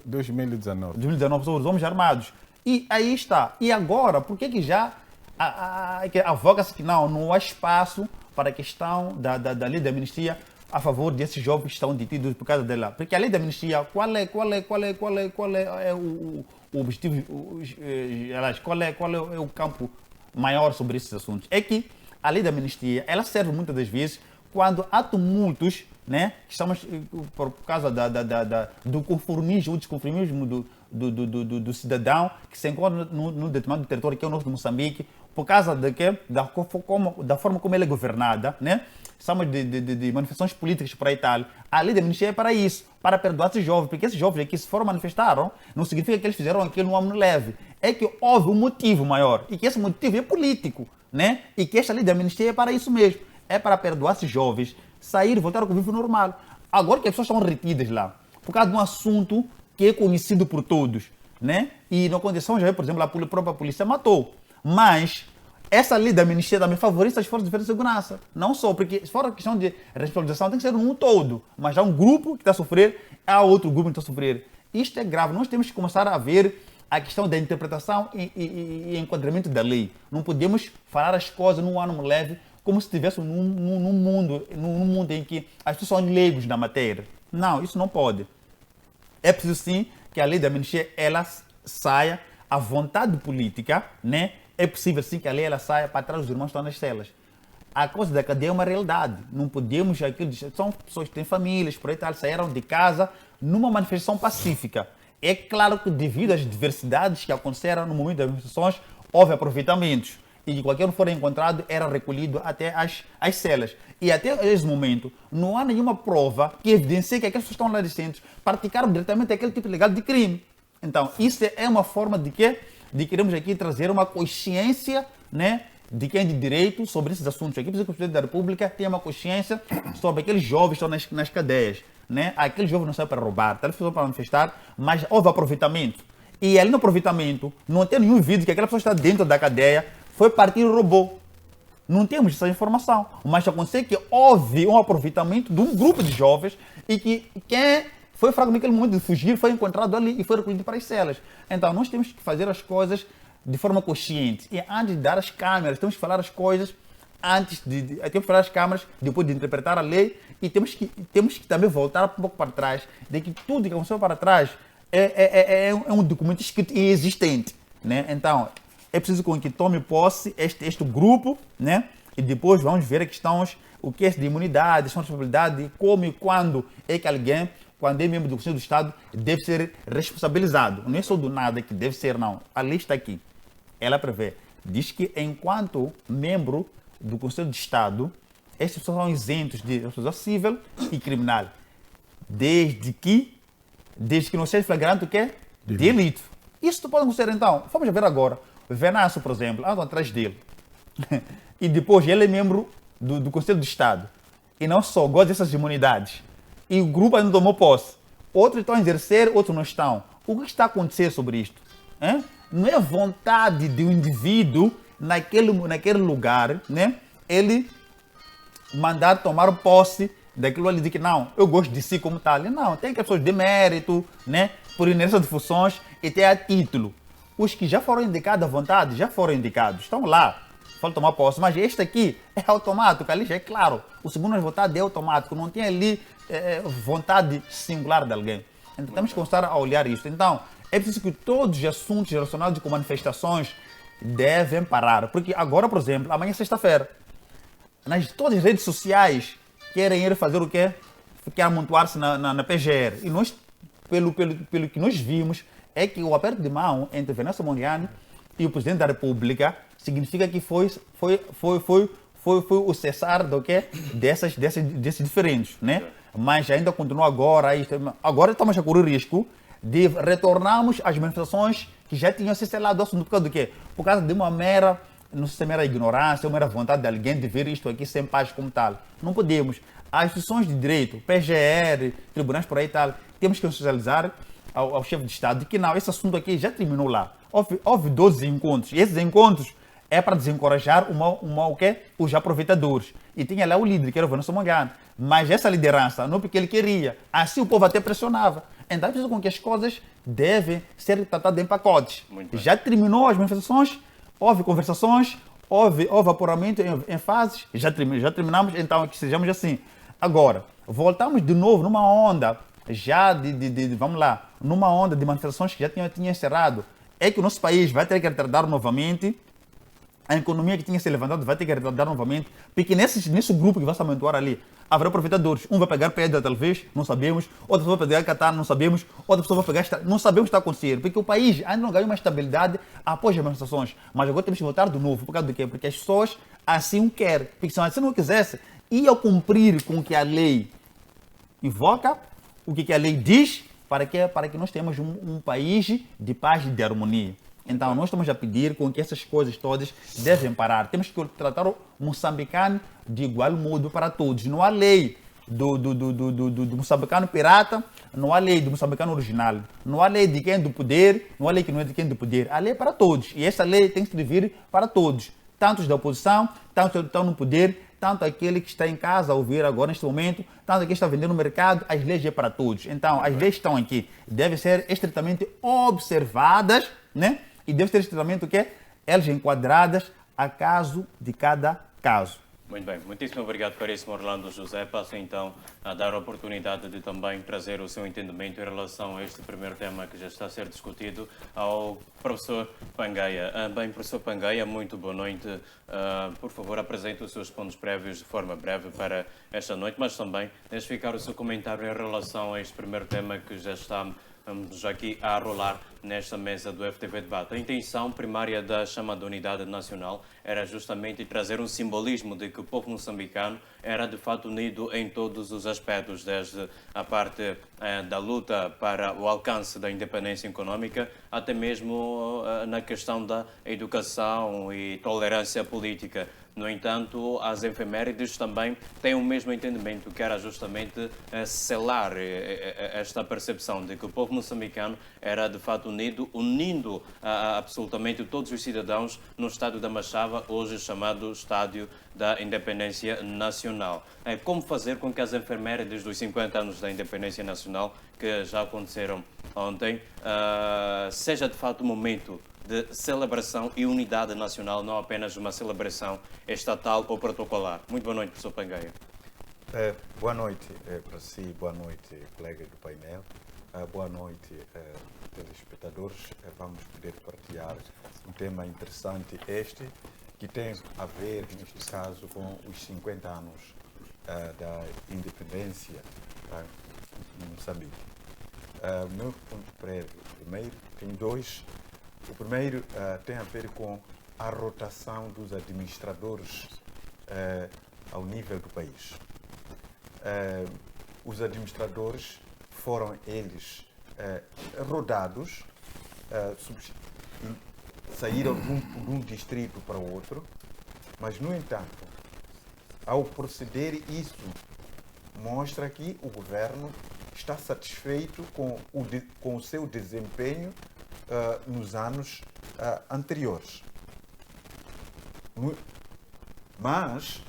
2019 sobre os homens armados. E aí está. E agora, por que já avoga-se que não há espaço para a questão da lei da amnistia a favor desses jovens que estão detidos por causa dela? Porque a lei da amnistia, qual é o objetivo, qual é o campo maior sobre esses assuntos? É que a lei da amnistia, ela serve muitas das vezes quando há tumultos, né, que estamos por causa do conformismo, o desconformismo do cidadão que se encontra no determinado território que é o nosso de Moçambique, por causa da forma como ela é governada, né? Estamos de manifestações políticas por aí tal. A lei da amnistia é para isso, para perdoar esses jovens, porque esses jovens aqui se foram manifestaram, não significa que eles fizeram aquilo no âmbito leve. É que houve um motivo maior, e que esse motivo é político, né? E que esta lei da amnistia é para isso mesmo, é para perdoar esses jovens, sair e voltar ao convívio normal. Agora que as pessoas estão retidas lá, por causa de um assunto que é conhecido por todos, né? E na condição, já por exemplo, a própria polícia matou. Mas essa lei da amnistia também favorece as forças de defesa e segurança. Não só, porque se for a questão de responsabilização, tem que ser um todo. Mas há um grupo que está a sofrer, há outro grupo que está a sofrer. Isto é grave. Nós temos que começar a ver a questão da interpretação e enquadramento da lei. Não podemos falar as coisas num ânimo leve, como se estivéssemos num mundo em que as pessoas são leigos na matéria. Não, isso não pode. É preciso sim que a lei da amnistia ela saia à vontade política, né? É possível sim que a lei ela saia para trás dos irmãos que estão nas celas. A coisa da cadeia é uma realidade. Não podemos, são pessoas que têm famílias, por aí tal, saíram de casa numa manifestação pacífica. É claro que devido às diversidades que aconteceram no momento das manifestações, houve aproveitamentos. E de qualquer um for encontrado, era recolhido até as celas. E até esse momento, não há nenhuma prova que evidencie que aquelas pessoas que estão lá decentes praticaram diretamente aquele tipo legal de crime. Então, isso é uma forma de queremos aqui trazer uma consciência, né, de quem é de direito sobre esses assuntos. Aqui precisa que o Presidente da República tenha uma consciência sobre aqueles jovens que estão nas cadeias. Né? Aqueles jovens não saem para roubar, eles precisam para manifestar, mas houve aproveitamento. E ali no aproveitamento, não tem nenhum vídeo que aquela pessoa está dentro da cadeia, foi partir e roubou. Não temos essa informação. Mas aconteceu que houve um aproveitamento de um grupo de jovens e que quem foi fraco naquele momento de fugir foi encontrado ali e foi recolhido para as celas. Então nós temos que fazer as coisas de forma consciente. E antes de dar as câmeras, temos que falar as coisas antes temos que falar as câmaras, depois de interpretar a lei, e temos que também voltar um pouco para trás, de que tudo que aconteceu para trás é um documento escrito e existente. Né? Então, é preciso que tome posse este grupo, né? E depois vamos ver o que é de imunidade, responsabilidade, como e quando é que alguém, quando é membro do Conselho do Estado, deve ser responsabilizado. Não é só do nada que deve ser, não. A lei está aqui. Ela prevê. Diz que enquanto membro do Conselho de Estado, estes pessoas são isentos de responsabilidade civil e criminal, desde que não seja flagrante o quê? Delito. Isso pode acontecer então. Vamos ver agora. O Venâncio, por exemplo, andam atrás dele. E depois ele é membro do Conselho de Estado. E não só gosta dessas imunidades. E o grupo ainda tomou posse. Outros estão a exercer, outros não estão. O que está a acontecer sobre isto? Não é vontade de um indivíduo naquele lugar, né? Ele mandar tomar posse daquilo ali de que não, eu gosto de si como tal. Não, tem que as pessoas de mérito, né? Por inércia de funções e até a título. Os que já foram indicados à vontade, já foram indicados, estão lá, foram tomar posse. Mas este aqui é automático, ali já é claro. O segundo votado é automático, não tem ali vontade singular de alguém. Então temos que começar a olhar isso. Então, é preciso que todos os assuntos relacionados com manifestações devem parar. Porque agora, por exemplo, amanhã é sexta-feira, todas as redes sociais querem ir fazer o quê? Querem amontoar-se na PGR. E nós, pelo que nós vimos, é que o aperto de mão entre Venâncio Mondlane e o Presidente da República significa que foi o cessar do quê? Desses diferentes, né? Mas ainda continua agora estamos a correr risco de retornarmos às manifestações que já tinham se selado do assunto. Por causa do quê? Por causa de uma mera, não sei se é mera ignorância, uma mera vontade de alguém de ver isto aqui sem paz como tal. Não podemos. As instituições de direito, PGR, tribunais por aí e tal, temos que socializar ao chefe de Estado de que não, esse assunto aqui já terminou lá. Houve 12 encontros. E esses encontros é para desencorajar os aproveitadores. E tinha lá o líder, que era o Venâncio Mondlane. Mas essa liderança, não porque ele queria. Assim o povo até pressionava. Então é preciso com que as coisas devem ser tratadas em pacotes. Já terminou as manifestações, houve conversações, houve apuramento em fases, já terminamos, então que sejamos assim. Agora, voltamos de novo numa onda, já vamos lá, numa onda de manifestações que já tinha encerrado. É que o nosso país vai ter que retardar novamente, a economia que tinha se levantado vai ter que retardar novamente, porque nesse grupo que vai se amontoar ali, haverá aproveitadores. Um vai pegar pedra, talvez, não sabemos. Outra pessoa vai pegar katana, não sabemos. Outra pessoa vai pegar... Não sabemos o que está acontecendo. Porque o país ainda não ganhou uma estabilidade após as manifestações. Mas agora temos que voltar de novo. Por causa do quê? Porque as pessoas assim o querem. Porque se assim não quisesse, ia cumprir com o que a lei invoca, o que a lei diz, para que nós tenhamos um país de paz e de harmonia. Então, nós estamos a pedir com que essas coisas todas devem parar. Temos que tratar o moçambicano de igual modo para todos. Não há lei do moçambicano pirata, não há lei do moçambicano original. Não há lei de quem é do poder, não há lei que não é de quem é do poder. A lei é para todos. E essa lei tem que servir para todos. tanto os da oposição, tanto os que estão no poder, tanto aquele que está em casa a ouvir agora neste momento, tanto aquele que está vendendo no mercado, as leis é para todos. Então, as leis estão aqui, devem ser estritamente observadas, né? E deve ser estritamente o quê? Elas enquadradas a caso de cada caso. Muito bem, muitíssimo obrigado, caríssimo Orlando José. Passo então a dar a oportunidade de também trazer o seu entendimento em relação a este primeiro tema que já está a ser discutido ao professor Pangaia. Bem, professor Pangaia, muito boa noite. Por favor, apresente os seus pontos prévios de forma breve para esta noite, mas também deixe ficar o seu comentário em relação a este primeiro tema que já está aqui a rolar nesta mesa do FTV Debate. A intenção primária da chamada Unidade Nacional era justamente trazer um simbolismo de que o povo moçambicano era de fato unido em todos os aspectos, desde a parte da luta para o alcance da independência econômica, até mesmo na questão da educação e tolerância política. No entanto, as efemérides também têm o mesmo entendimento, que era justamente selar esta percepção de que o povo moçambicano era de fato unido, unindo absolutamente todos os cidadãos no estádio da Machava, hoje chamado Estádio da Independência Nacional. Como fazer com que as efemérides dos 50 anos da Independência Nacional, que já aconteceram ontem, seja de fato um momento de celebração e unidade nacional, não apenas uma celebração estatal ou protocolar. Muito boa noite, professor Pangaia. Boa noite para si, boa noite, colega do painel, boa noite, telespectadores. Vamos poder partilhar um tema interessante este, que tem a ver, neste caso, com os 50 anos da independência em Moçambique. Meu ponto prévio, primeiro, tem dois. O primeiro tem a ver com a rotação dos administradores ao nível do país. Os administradores foram eles rodados, saíram de um distrito para o outro, mas, no entanto, ao proceder isso, mostra que o governo está satisfeito com o seu desempenho nos anos anteriores. Mas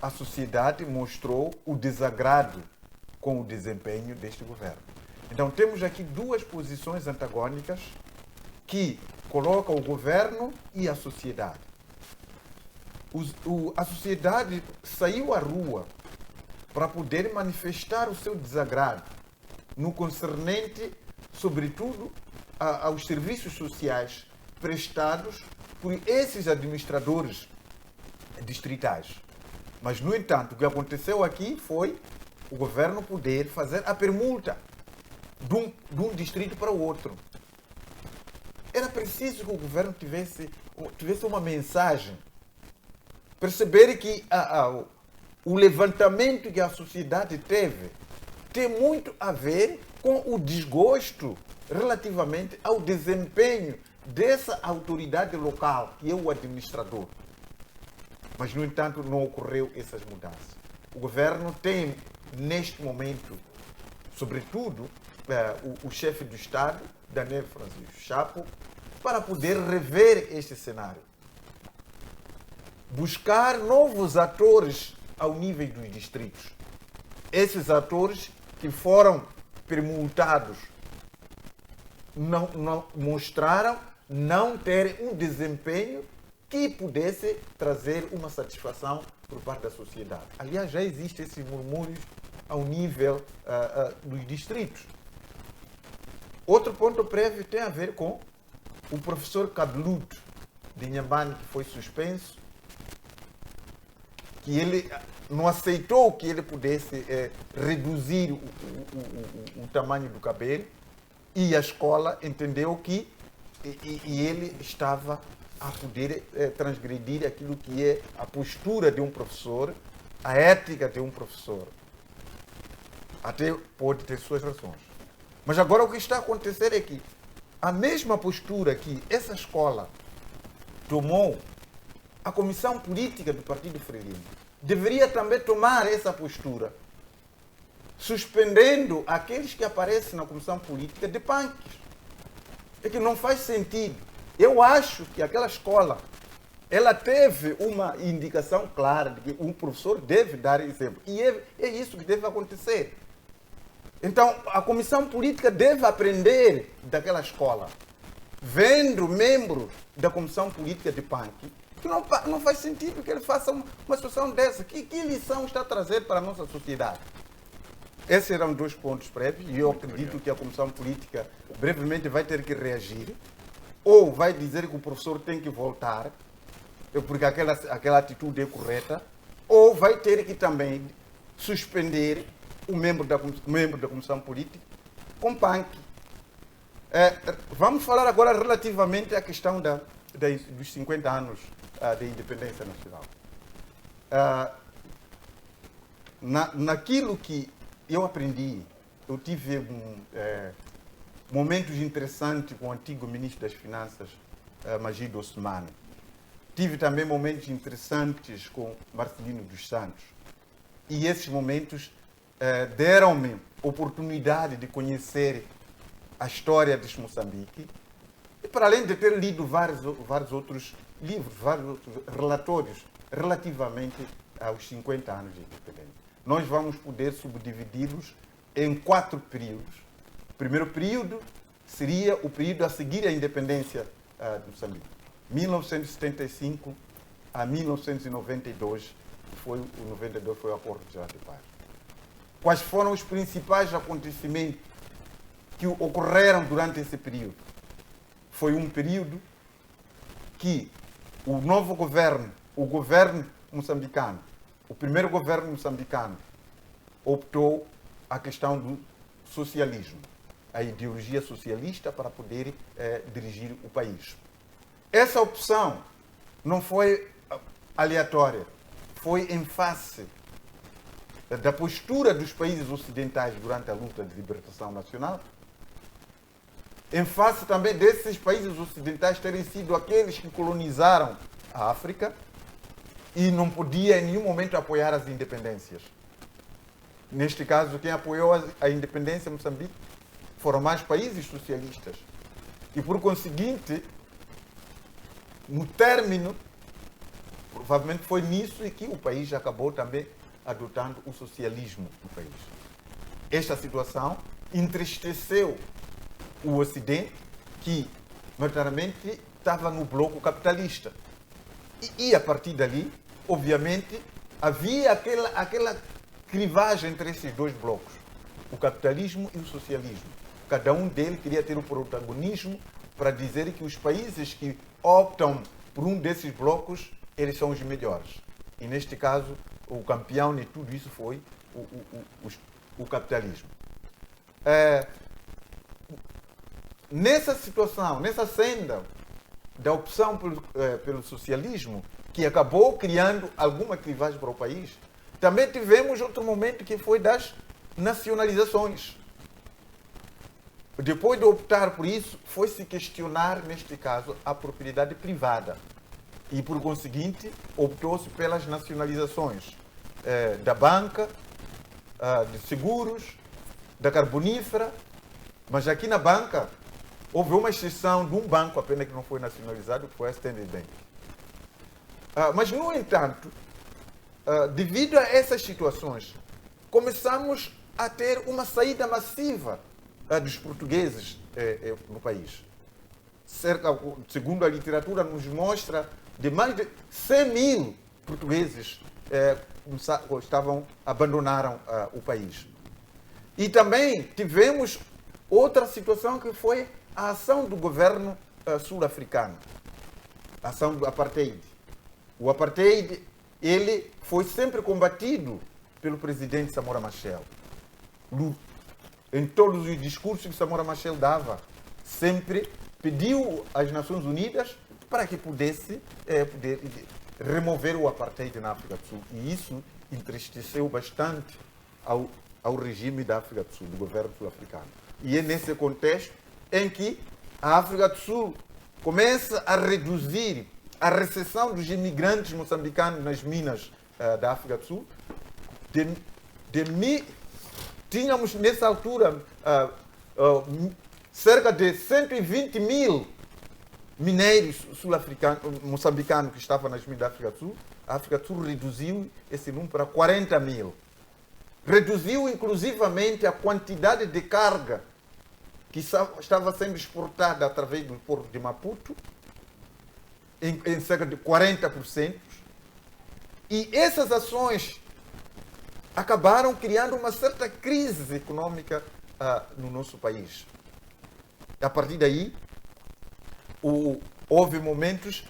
a sociedade mostrou o desagrado com o desempenho deste governo. Então temos aqui duas posições antagônicas que colocam o governo e a sociedade. A sociedade saiu à rua para poder manifestar o seu desagrado no concernente, sobretudo, aos serviços sociais prestados por esses administradores distritais. Mas, no entanto, o que aconteceu aqui foi o governo poder fazer a permuta de um distrito para o outro. Era preciso que o governo tivesse uma mensagem. Perceber que o levantamento que a sociedade teve tem muito a ver com o desgosto relativamente ao desempenho dessa autoridade local, que é o administrador. Mas, no entanto, não ocorreu essas mudanças. O governo tem, neste momento, sobretudo, o chefe do Estado, Daniel Francisco Chapo, para poder rever este cenário. Buscar novos atores ao nível dos distritos. Esses atores que foram permutados não mostraram não terem um desempenho que pudesse trazer uma satisfação por parte da sociedade. Aliás, já existem esses murmúrios ao nível dos distritos. Outro ponto prévio tem a ver com o professor Cabluto de Inhambane, que foi suspenso, que ele não aceitou que ele pudesse reduzir o tamanho do cabelo, e a escola entendeu que ele estava a poder transgredir aquilo que é a postura de um professor, a ética de um professor. Até pode ter suas razões. Mas agora o que está a acontecer é que a mesma postura que essa escola tomou, a Comissão Política do Partido Frelimo deveria também tomar essa postura, suspendendo aqueles que aparecem na Comissão Política de punks. É que não faz sentido. Eu acho que aquela escola ela teve uma indicação clara de que um professor deve dar exemplo. E é isso que deve acontecer. Então, a comissão política deve aprender daquela escola. Vendo membros da comissão política de PANC, que não faz sentido que ele faça uma situação dessa. Que lição está a trazer para a nossa sociedade? Esses eram 2 pontos prévios e eu acredito que a comissão política brevemente vai ter que reagir ou vai dizer que o professor tem que voltar, porque aquela atitude é correta, ou vai ter que também suspender o membro da comissão política com PANC. Vamos falar agora relativamente à questão dos 50 anos da independência nacional. Naquilo que eu aprendi, eu tive momentos interessantes com o antigo ministro das Finanças, Magid Osmani. Tive também momentos interessantes com Marcelino dos Santos. E esses momentos deram-me oportunidade de conhecer a história de Moçambique e, para além de ter lido vários outros livros, vários outros relatórios relativamente aos 50 anos de independência. Nós vamos poder subdividi-los em 4 períodos. O primeiro período seria o período a seguir à independência de Moçambique. 1975 a 1992, o 92 foi o Acordo de Paz. Quais foram os principais acontecimentos que ocorreram durante esse período? Foi um período que o novo governo, o governo moçambicano, o primeiro governo moçambicano, optou a questão do socialismo, a ideologia socialista para poder dirigir o país. Essa opção não foi aleatória, foi em face da postura dos países ocidentais durante a luta de libertação nacional, em face também desses países ocidentais terem sido aqueles que colonizaram a África e não podia em nenhum momento apoiar as independências. Neste caso, quem apoiou a independência de Moçambique foram mais países socialistas. E, por conseguinte, no término, provavelmente foi nisso que o país acabou também adotando o socialismo no país. Esta situação entristeceu o Ocidente, que, maioritariamente, estava no bloco capitalista. E a partir dali, obviamente, havia aquela crivagem entre esses 2 blocos, o capitalismo e o socialismo. Cada um deles queria ter o protagonismo para dizer que os países que optam por um desses blocos, eles são os melhores. E, neste caso, o campeão de tudo isso foi o capitalismo. Nessa situação, nessa senda da opção pelo socialismo, que acabou criando alguma clivagem para o país, também tivemos outro momento que foi das nacionalizações. Depois de optar por isso, foi-se questionar, neste caso, a propriedade privada. E, por conseguinte, optou-se pelas nacionalizações da banca, de seguros, da carbonífera. Mas aqui na banca, houve uma exceção de um banco apenas que não foi nacionalizado, que foi a Standard Bank. Mas, no entanto, devido a essas situações, começamos a ter uma saída massiva dos portugueses no país. Segundo a literatura, nos mostra de mais de 100 mil portugueses abandonaram o país. E também tivemos outra situação que foi a ação do governo sul-africano, a ação do apartheid. O apartheid, ele foi sempre combatido pelo presidente Samora Machel. Em todos os discursos que Samora Machel dava, sempre pediu às Nações Unidas para que pudesse poder remover o apartheid na África do Sul. E isso entristeceu bastante ao regime da África do Sul, do governo sul-africano. E é nesse contexto em que a África do Sul começa a reduzir a recepção dos imigrantes moçambicanos nas minas da África do Sul. Tínhamos, nessa altura, cerca de 120 mil minério sul-africano, moçambicano que estava nas minas da África do Sul, a África do Sul reduziu esse número para 40 mil. Reduziu inclusivamente a quantidade de carga que estava sendo exportada através do porto de Maputo em cerca de 40%. E essas ações acabaram criando uma certa crise econômica no nosso país. A partir daí, houve momentos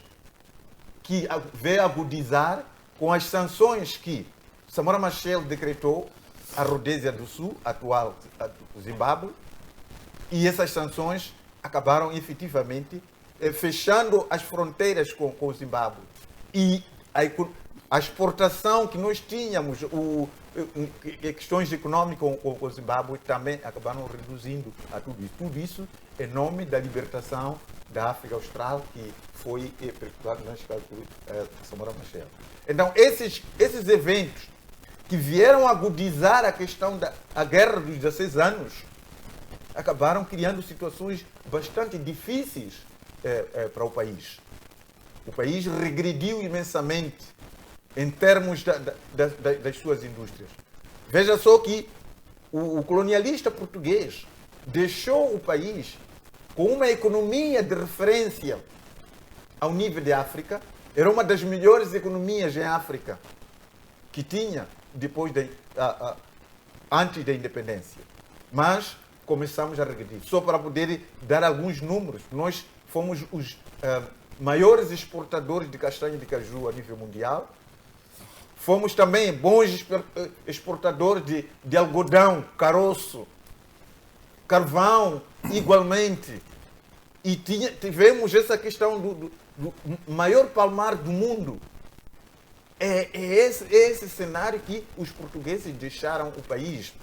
que veio agudizar com as sanções que Samora Machel decretou à Rodésia do Sul, atual Zimbábue, e essas sanções acabaram efetivamente fechando as fronteiras com o Zimbábue. E a exportação que nós tínhamos, questões econômicas com o Zimbábue também acabaram reduzindo a tudo isso. Tudo isso em nome da libertação da África Austral, que foi perpetuado neste caso por Samora Machel. Então, esses eventos que vieram agudizar a questão da guerra dos 16 anos acabaram criando situações bastante difíceis para o país. O país regrediu imensamente em termos das suas indústrias. Veja só que o colonialista português deixou o país com uma economia de referência ao nível de África. Era uma das melhores economias em África que tinha antes da independência. Mas começamos a regredir. Só para poder dar alguns números, nós fomos os maiores exportadores de castanha de caju a nível mundial. Fomos também bons exportadores de algodão, caroço, carvão, igualmente. E tivemos essa questão do maior palmar do mundo. É esse cenário que os portugueses deixaram o país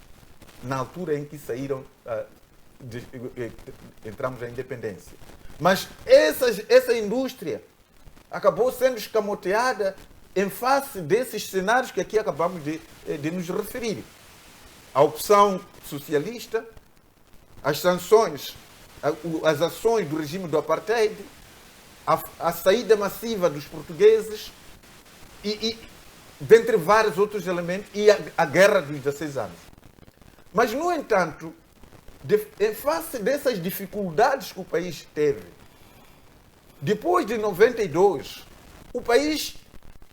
na altura em que saíram, entramos na independência. Mas essa indústria acabou sendo escamoteada em face desses cenários que aqui acabamos de nos referir. A opção socialista, as sanções, as ações do regime do apartheid, a saída massiva dos portugueses e dentre vários outros elementos, e a guerra dos 16 anos. Mas, no entanto, em face dessas dificuldades que o país teve, depois de 92, o país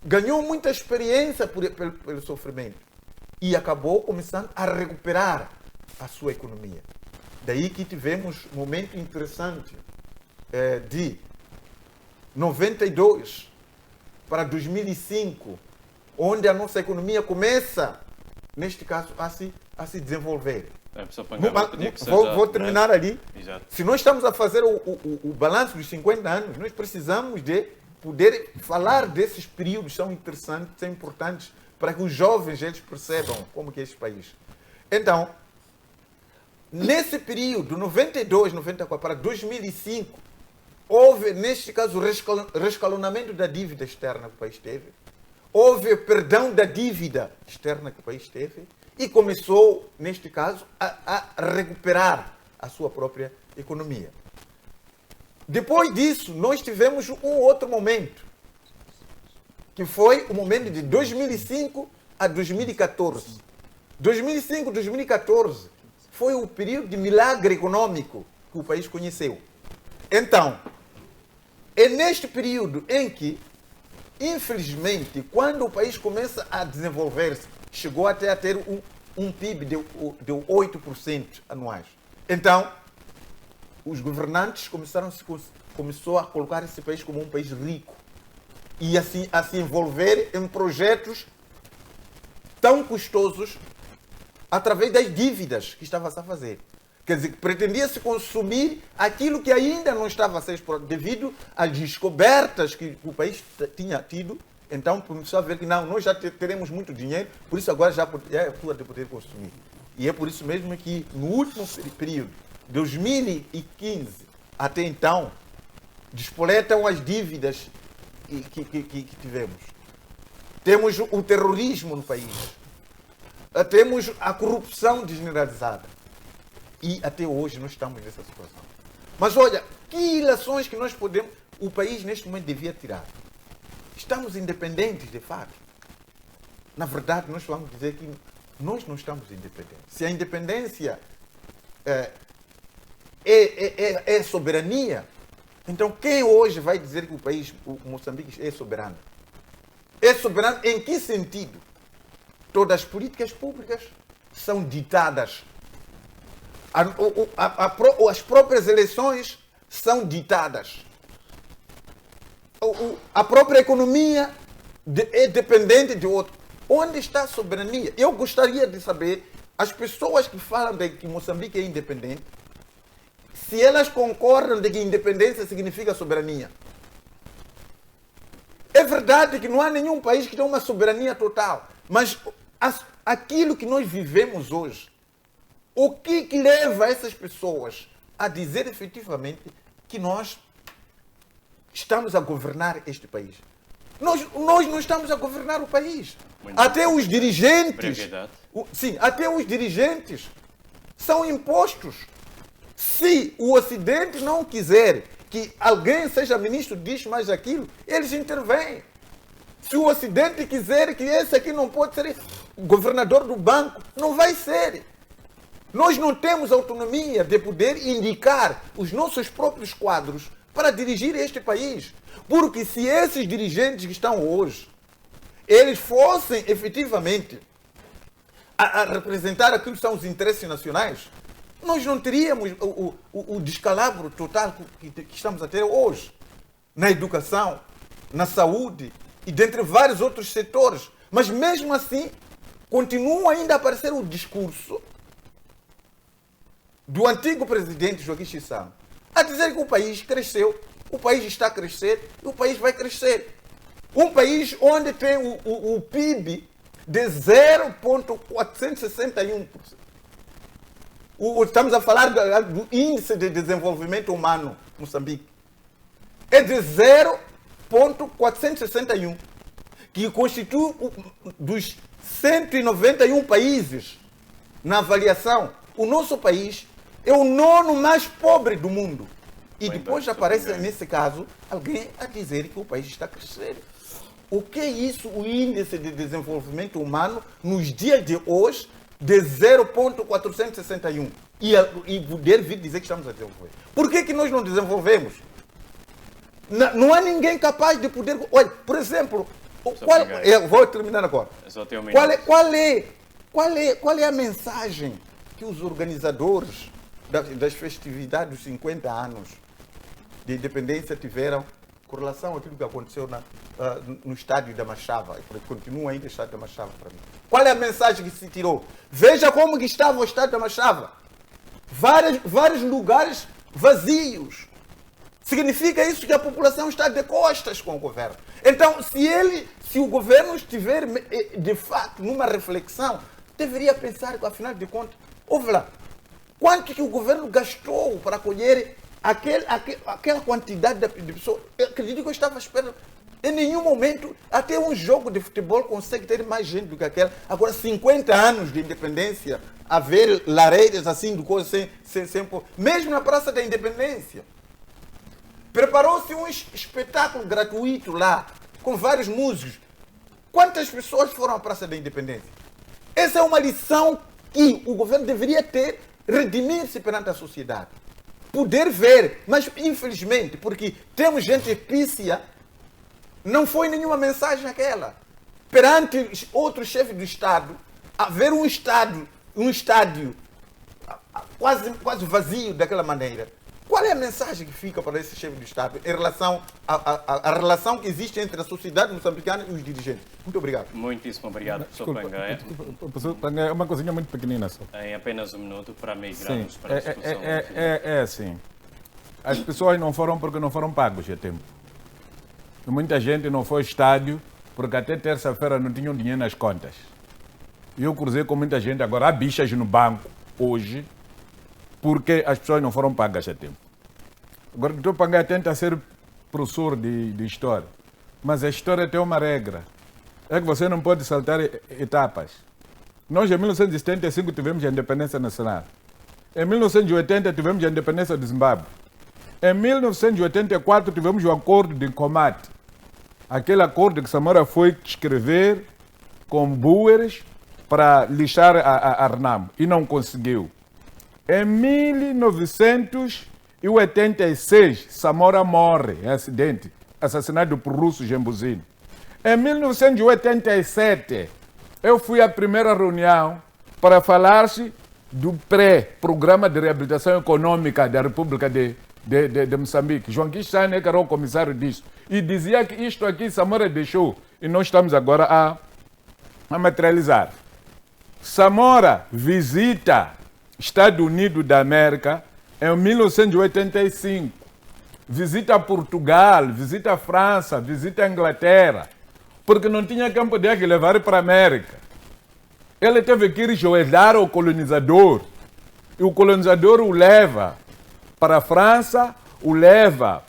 ganhou muita experiência pelo sofrimento e acabou começando a recuperar a sua economia. Daí que tivemos um momento interessante de 92 para 2005, onde a nossa economia começa, neste caso, a se desenvolver. Vou terminar ali. Exato. Se nós estamos a fazer o balanço dos 50 anos, nós precisamos de poder falar desses períodos, são interessantes, são importantes, para que os jovens eles percebam como que é este país. Então, nesse período, 92, 94 para 2005, houve, neste caso, o rescalonamento da dívida externa que o país teve, houve perdão da dívida externa que o país teve e começou, neste caso, a recuperar a sua própria economia. Depois disso, nós tivemos um outro momento, que foi o momento de 2005 a 2014. 2005, 2014 foi o período de milagre econômico que o país conheceu. Então, é neste período em que, infelizmente, quando o país começa a desenvolver-se, chegou até a ter um PIB de 8% anuais. Então, os governantes começou a colocar esse país como um país rico e assim a se envolver em projetos tão custosos através das dívidas que estava a fazer. Quer dizer, pretendia-se consumir aquilo que ainda não estava a ser explorado devido às descobertas que o país tinha tido. Então, começou a ver que não, nós já teremos muito dinheiro, por isso agora já é a altura de poder consumir. E é por isso mesmo que no último período, 2015 até então, despoletam as dívidas que tivemos. Temos o terrorismo no país. Temos a corrupção generalizada. E até hoje nós estamos nessa situação. Mas olha, que ilações que nós podemos... o país neste momento devia tirar. Estamos independentes, de fato. Na verdade, nós vamos dizer que nós não estamos independentes. Se a independência é soberania, então quem hoje vai dizer que o país, o Moçambique, é soberano? É soberano em que sentido? Todas as políticas públicas são ditadas. As próprias eleições são ditadas. A própria economia é dependente de outro. Onde está a soberania? Eu gostaria de saber, as pessoas que falam de que Moçambique é independente, se elas concordam de que independência significa soberania. É verdade que não há nenhum país que tenha uma soberania total, mas aquilo que nós vivemos hoje, o que leva essas pessoas a dizer efetivamente que nós estamos a governar este país? Nós não estamos a governar o país. Até os dirigentes, sim, até os dirigentes são impostos. Se o Ocidente não quiser que alguém seja ministro disso mais aquilo, eles intervêm. Se o Ocidente quiser que esse aqui não pode ser governador do banco, não vai ser. Nós não temos autonomia de poder indicar os nossos próprios quadros para dirigir este país. Porque se esses dirigentes que estão hoje, eles fossem efetivamente a representar aquilo que são os interesses nacionais, nós não teríamos o descalabro total que estamos a ter hoje na educação, na saúde e dentre vários outros setores. Mas mesmo assim, continua ainda a aparecer o discurso do antigo presidente Joaquim Chissano a dizer que o país cresceu, o país está a crescer e o país vai crescer. Um país onde tem o PIB de 0,461%. Estamos a falar do índice de desenvolvimento humano em Moçambique. É de 0,461, que constitui dos 191 países na avaliação. O nosso país é o nono mais pobre do mundo. E depois aparece, nesse caso, alguém a dizer que o país está crescendo. O que é isso, o índice de desenvolvimento humano, nos dias de hoje, de 0,461? E poder vir dizer que estamos a desenvolver. Por que nós não desenvolvemos? Não há ninguém capaz de poder... Olha, por exemplo, eu vou terminar agora. Qual é a mensagem que os organizadores das festividades dos 50 anos de independência tiveram com relação àquilo que aconteceu no estádio da Machava? Continua ainda o estádio da Machava para mim. Qual é a mensagem que se tirou? Veja como que estava o estádio da Machava. Vários lugares vazios. Significa isso que a população está de costas com o governo. Então, se o governo estiver de fato numa reflexão, deveria pensar que, afinal de contas, ouve lá, quanto que o governo gastou para acolher aquela quantidade de pessoas? Eu acredito que eu estava esperando. Em nenhum momento, até um jogo de futebol consegue ter mais gente do que aquela. Agora, 50 anos de independência, haver lareiras assim, de coisas sem mesmo na Praça da Independência. Preparou-se um espetáculo gratuito lá, com vários músicos. Quantas pessoas foram à Praça da Independência? Essa é uma lição que o governo deveria ter, redimir-se perante a sociedade. Poder ver, mas infelizmente, porque temos gente pícia, não foi nenhuma mensagem aquela. Perante outros chefes do Estado, haver um estádio quase vazio daquela maneira. Qual é a mensagem que fica para esse chefe do Estado em relação à relação que existe entre a sociedade moçambicana e os dirigentes? Muito obrigado. Muitíssimo obrigado, professor Pangai. Professor Pangai, é uma coisinha muito pequenina só. Em apenas um minuto para migrarmos para a discussão. É assim. As pessoas não foram porque não foram pagos a tempo. E muita gente não foi ao estádio porque até terça-feira não tinham dinheiro nas contas. E eu cruzei com muita gente, agora há bichas no banco hoje, porque as pessoas não foram pagas a tempo. Agora, o Dr. Pangai tenta ser professor de história, mas a história tem uma regra. É que você não pode saltar etapas. Nós, em 1975, tivemos a independência nacional. Em 1980, tivemos a independência do Zimbábue. Em 1984 tivemos o acordo de Comate. Aquele acordo que Samora foi escrever com Bueres para lixar a Renamo e não conseguiu. Em 1986, Samora morre em acidente, assassinado por russos em Buzino. Em 1987, eu fui à primeira reunião para falar-se do pré-programa de reabilitação econômica da República de Moçambique. João Quixane, que era o comissário disso, e dizia que isto aqui Samora deixou e nós estamos agora a materializar. Samora visita Estados Unidos da América em 1985. Visita Portugal, visita França, visita Inglaterra, porque não tinha quem podia levar para a América. Ele teve que ir joelhar ao colonizador, e o colonizador o leva para a França, o leva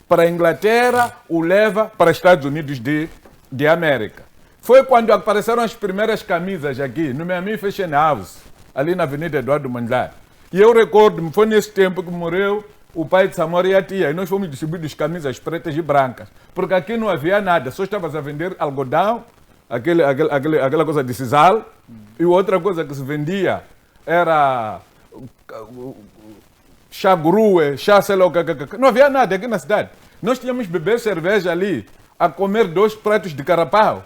para a Inglaterra, o leva para os Estados Unidos de América. Foi quando apareceram as primeiras camisas aqui, no Miami Fashion House, ali na Avenida Eduardo Mandlar. E eu recordo-me, foi nesse tempo que morreu o pai de Samora e a tia, e nós fomos distribuir as camisas pretas e brancas, porque aqui não havia nada, só estavas a vender algodão, aquela coisa de sisal, e outra coisa que se vendia era chá grue, chá sei lá o que. Não havia nada aqui na cidade. Nós tínhamos beber cerveja ali, a comer 2 pratos de carapau.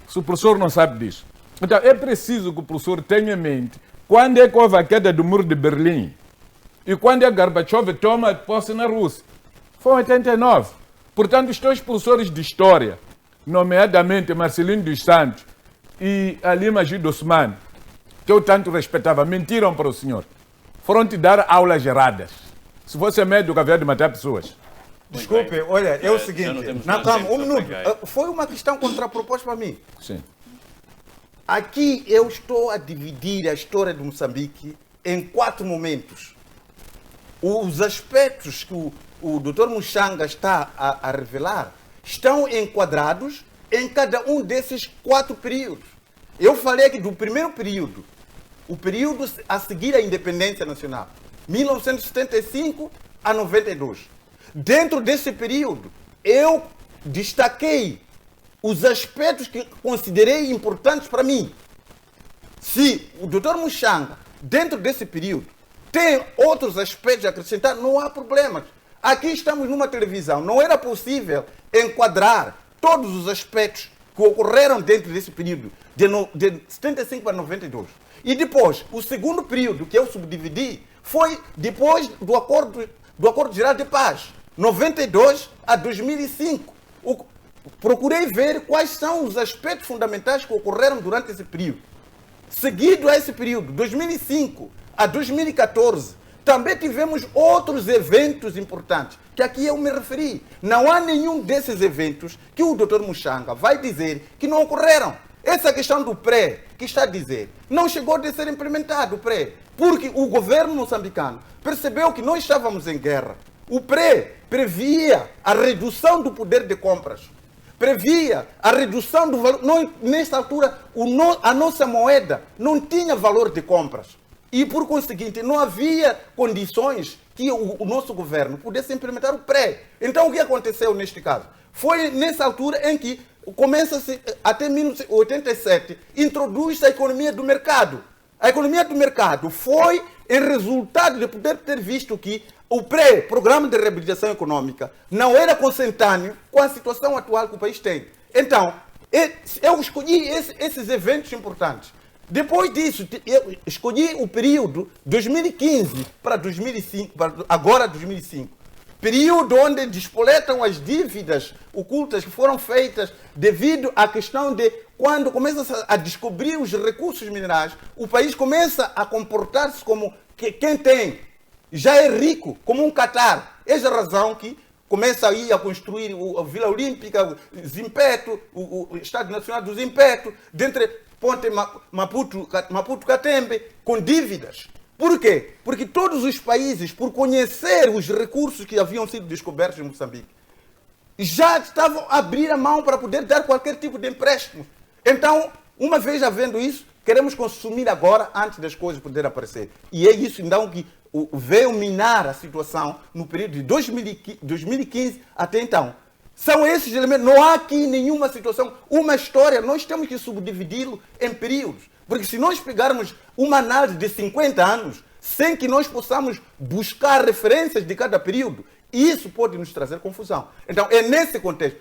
Se o professor não sabe disso. Então é preciso que o professor tenha em mente quando é que houve a queda do muro de Berlim e quando é que Gorbachev toma posse na Rússia. Foi em 89. Portanto, os 2 professores de história, nomeadamente Marcelino dos Santos e Ali Majid Osman, que eu tanto respeitava, mentiram para o senhor. Foram te dar aulas erradas. Se fosse médico, havia de matar pessoas. Desculpe, olha, é o Já seguinte. não temos Não, tanto calma, tempo um para minuto. pegar. Foi uma questão contraproposta para mim. Sim. Aqui eu estou a dividir a história de Moçambique em 4 momentos. Os aspectos que o Dr. Muxanga está a revelar estão enquadrados em cada um desses 4 períodos. Eu falei aqui do primeiro período, o período a seguir à independência nacional, 1975 a 92. Dentro desse período, eu destaquei os aspectos que considerei importantes para mim. Se o Dr. Muxanga, dentro desse período, tem outros aspectos a acrescentar, não há problemas. Aqui estamos numa televisão, não era possível enquadrar todos os aspectos que ocorreram dentro desse período, de 75 para 92. E depois, o segundo período que eu subdividi foi depois do Acordo Geral de Paz, 92 a 2005. Procurei ver quais são os aspectos fundamentais que ocorreram durante esse período. Seguido a esse período, 2005 a 2014, também tivemos outros eventos importantes, que aqui eu me referi. Não há nenhum desses eventos que o Dr. Muxanga vai dizer que não ocorreram. Essa questão do pré, que está a dizer, não chegou a ser implementado o pré, porque o governo moçambicano percebeu que nós estávamos em guerra. O pré previa a redução do poder de compras, previa a redução do valor. Nesta altura, a nossa moeda não tinha valor de compras. E, por conseguinte, não havia condições que o nosso governo pudesse implementar o pré. Então, o que aconteceu neste caso? Foi nessa altura em que começa-se, até 1987, introduz-se a economia do mercado. A economia do mercado foi em resultado de poder ter visto que o pré-programa de reabilitação econômica não era consentâneo com a situação atual que o país tem. Então, eu escolhi esses eventos importantes. Depois disso, eu escolhi o período 2015 para 2005, agora 2005. Período onde despoletam as dívidas ocultas que foram feitas devido à questão de quando começa a descobrir os recursos minerais, o país começa a comportar-se como quem tem, já é rico, como um Catar. Essa é a razão que começa aí a construir a Vila Olímpica, Zimpeto, o Estádio Nacional do Zimpeto, dentre Ponte Maputo-Catembe, com dívidas. Por quê? Porque todos os países, por conhecer os recursos que haviam sido descobertos em Moçambique, já estavam a abrir a mão para poder dar qualquer tipo de empréstimo. Então, uma vez havendo isso, queremos consumir agora antes das coisas poderem aparecer. E é isso então que veio minar a situação no período de 2015 até então. São esses elementos. Não há aqui nenhuma situação, uma história. Nós temos que subdividi-lo em períodos. Porque se nós pegarmos uma análise de 50 anos, sem que nós possamos buscar referências de cada período, isso pode nos trazer confusão. Então, é nesse contexto.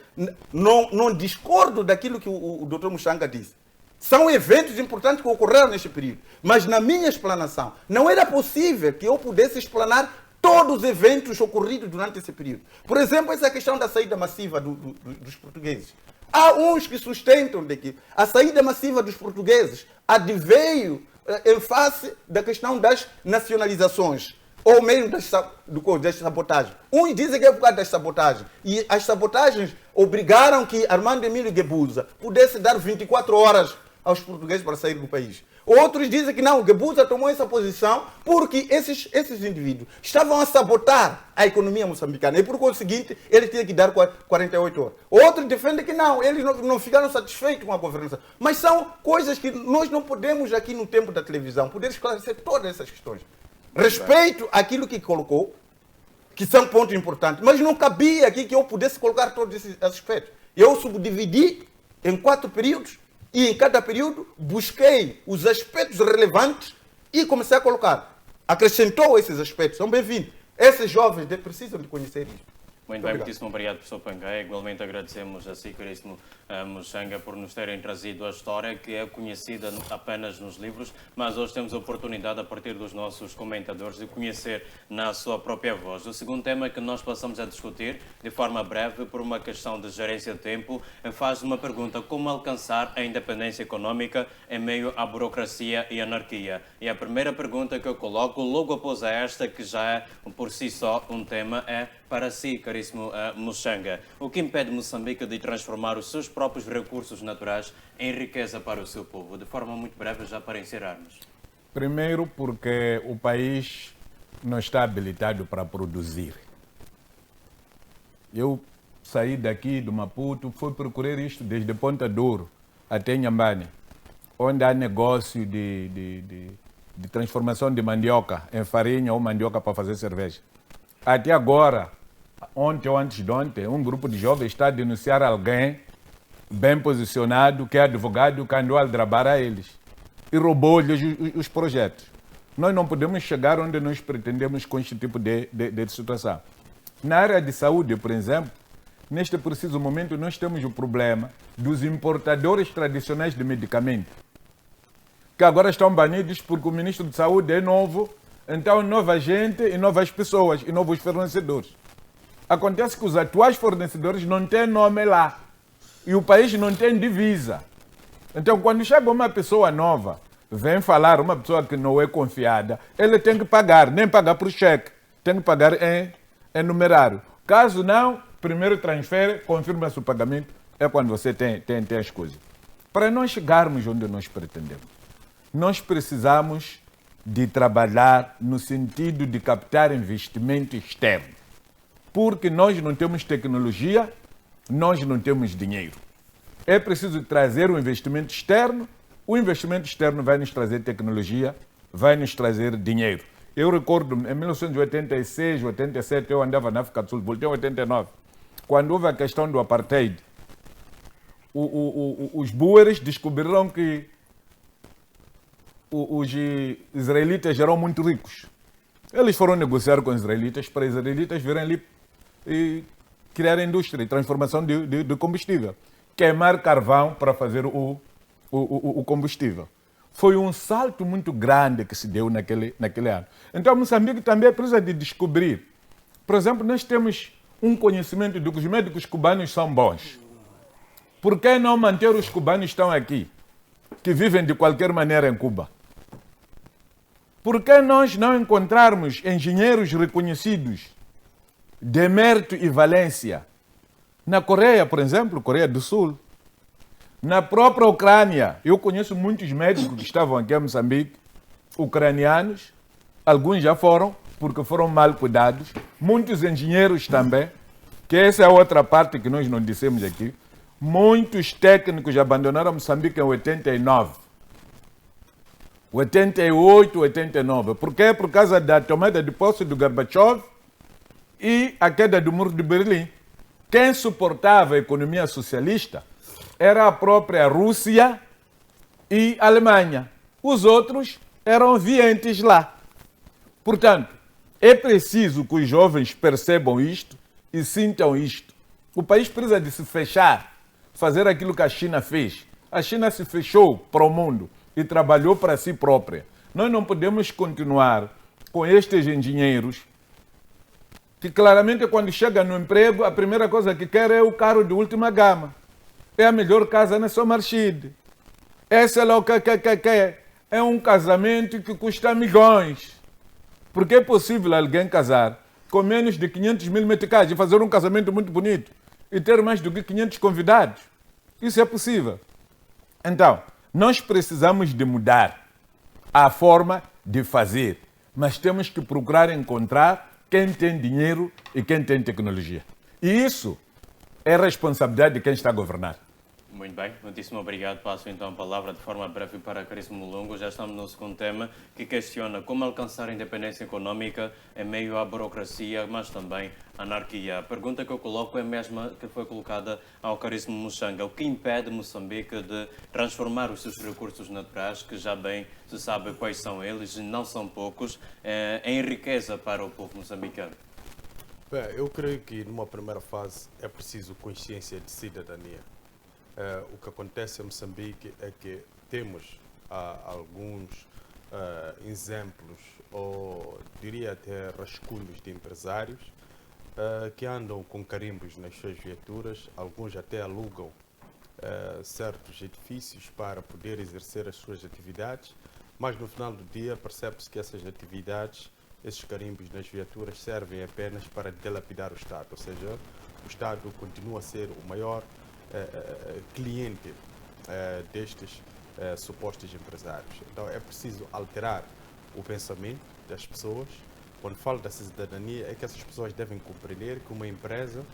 Não discordo daquilo que o Dr. Mushanga disse. São eventos importantes que ocorreram neste período. Mas na minha explanação, não era possível que eu pudesse explanar todos os eventos ocorridos durante esse período. Por exemplo, essa questão da saída massiva dos portugueses. Há uns que sustentam de que a saída massiva dos portugueses adveio em face da questão das nacionalizações, ou mesmo das sabotagens. Uns dizem que é por causa das sabotagens. E as sabotagens obrigaram que Armando Emílio Guebuza pudesse dar 24 horas aos portugueses para sair do país. Outros dizem que não, Guebuza tomou essa posição porque esses indivíduos estavam a sabotar a economia moçambicana e, por conseguinte, ele tinha que dar 48 horas. Outros defendem que não, eles não ficaram satisfeitos com a governança. Mas são coisas que nós não podemos, aqui no tempo da televisão, poder esclarecer todas essas questões. Respeito aquilo que colocou, que são pontos importantes, mas não cabia aqui que eu pudesse colocar todos esses aspectos. Eu subdividi em 4 períodos, e em cada período busquei os aspectos relevantes e comecei a colocar. Acrescentou esses aspectos, são bem-vindos. Esses jovens precisam de conhecer isso. Muito bem, muitíssimo obrigado, professor Pangai. Igualmente agradecemos a si, caríssimo Mushanga, por nos terem trazido a história que é conhecida apenas nos livros, mas hoje temos a oportunidade, a partir dos nossos comentadores, de conhecer na sua própria voz. O segundo tema que nós passamos a discutir, de forma breve, por uma questão de gerência de tempo, faz uma pergunta: como alcançar a independência econômica em meio à burocracia e anarquia? E a primeira pergunta que eu coloco, logo após esta, que já é por si só um tema, é para si, caríssimo Mushanga. O que impede Moçambique de transformar os seus próprios recursos naturais em riqueza para o seu povo? De forma muito breve, já para encerrarmos. Primeiro, porque o país não está habilitado para produzir. Eu saí daqui do Maputo, fui procurar isto desde Ponta Douro até Inhambane, onde há negócio de transformação de mandioca em farinha ou mandioca para fazer cerveja. Até agora, ontem ou antes de ontem, um grupo de jovens está a denunciar alguém bem posicionado, que é advogado, que andou a aldrabar a eles e roubou-lhes os projetos. Nós não podemos chegar onde nós pretendemos com este tipo de situação. Na área de saúde, por exemplo, neste preciso momento nós temos o problema dos importadores tradicionais de medicamentos, que agora estão banidos porque o ministro de Saúde é novo. Então, nova gente e novas pessoas e novos fornecedores. Acontece que os atuais fornecedores não têm nome lá e o país não tem divisa. Então, quando chega uma pessoa nova, vem falar, uma pessoa que não é confiada, ele tem que pagar, nem pagar por cheque, tem que pagar em numerário. Caso não, primeiro transfere, confirma-se o pagamento, é quando você tem as coisas. Para nós chegarmos onde nós pretendemos, nós precisamos de trabalhar no sentido de captar investimento externo. Porque nós não temos tecnologia, nós não temos dinheiro. É preciso trazer o investimento externo. O investimento externo vai nos trazer tecnologia, vai nos trazer dinheiro. Eu recordo, em 1986, 87, eu andava na África do Sul, voltei em 89, quando houve a questão do apartheid. Os boeres descobriram que os israelitas eram muito ricos. Eles foram negociar com os israelitas para os israelitas virem ali e criar indústria e transformação de combustível. Queimar carvão para fazer o combustível. Foi um salto muito grande que se deu naquele ano. Então, Moçambique também precisa de descobrir. Por exemplo, nós temos um conhecimento de que os médicos cubanos são bons. Por que não manter os cubanos que estão aqui, que vivem de qualquer maneira em Cuba? Por que nós não encontrarmos engenheiros reconhecidos de mérito e valência? Na Coreia, por exemplo, Coreia do Sul. Na própria Ucrânia, eu conheço muitos médicos que estavam aqui em Moçambique, ucranianos, alguns já foram, porque foram mal cuidados. Muitos engenheiros também, que essa é outra parte que nós não dissemos aqui. Muitos técnicos abandonaram Moçambique em 89. 88, 89. Por quê? Por causa da tomada de posse do Gorbachev e a queda do Muro de Berlim. Quem suportava a economia socialista era a própria Rússia e a Alemanha. Os outros eram vientes lá. Portanto, é preciso que os jovens percebam isto e sintam isto. O país precisa de se fechar, fazer aquilo que a China fez. A China se fechou para o mundo e trabalhou para si própria. Nós não podemos continuar com estes engenheiros que claramente quando chega no emprego, a primeira coisa que quer é o carro de última gama. É a melhor casa na São Marchide. Essa é lá o que. É um casamento que custa milhões. Porque é possível alguém casar com menos de 500 mil meticais e fazer um casamento muito bonito e ter mais do que 500 convidados. Isso é possível. Então, nós precisamos de mudar a forma de fazer, mas temos que procurar encontrar quem tem dinheiro e quem tem tecnologia. E isso é responsabilidade de quem está a governar. Muito bem, muitíssimo obrigado. Passo então a palavra de forma breve para Caríssimo Lungo. Já estamos no segundo tema, que questiona como alcançar a independência econômica em meio à burocracia, mas também à anarquia. A pergunta que eu coloco é a mesma que foi colocada ao Caríssimo Muxanga. O que impede Moçambique de transformar os seus recursos naturais, que já bem se sabe quais são eles, e não são poucos, em riqueza para o povo moçambicano? Bem, eu creio que numa primeira fase é preciso consciência de cidadania. O que acontece em Moçambique é que temos alguns exemplos, ou diria até rascunhos de empresários que andam com carimbos nas suas viaturas, alguns até alugam certos edifícios para poder exercer as suas atividades, mas no final do dia percebe-se que essas atividades, esses carimbos nas viaturas servem apenas para dilapidar o Estado, ou seja, o Estado continua a ser o maior cliente destes supostos empresários. Então é preciso alterar o pensamento das pessoas. Quando falo da cidadania, é que essas pessoas devem compreender que uma empresa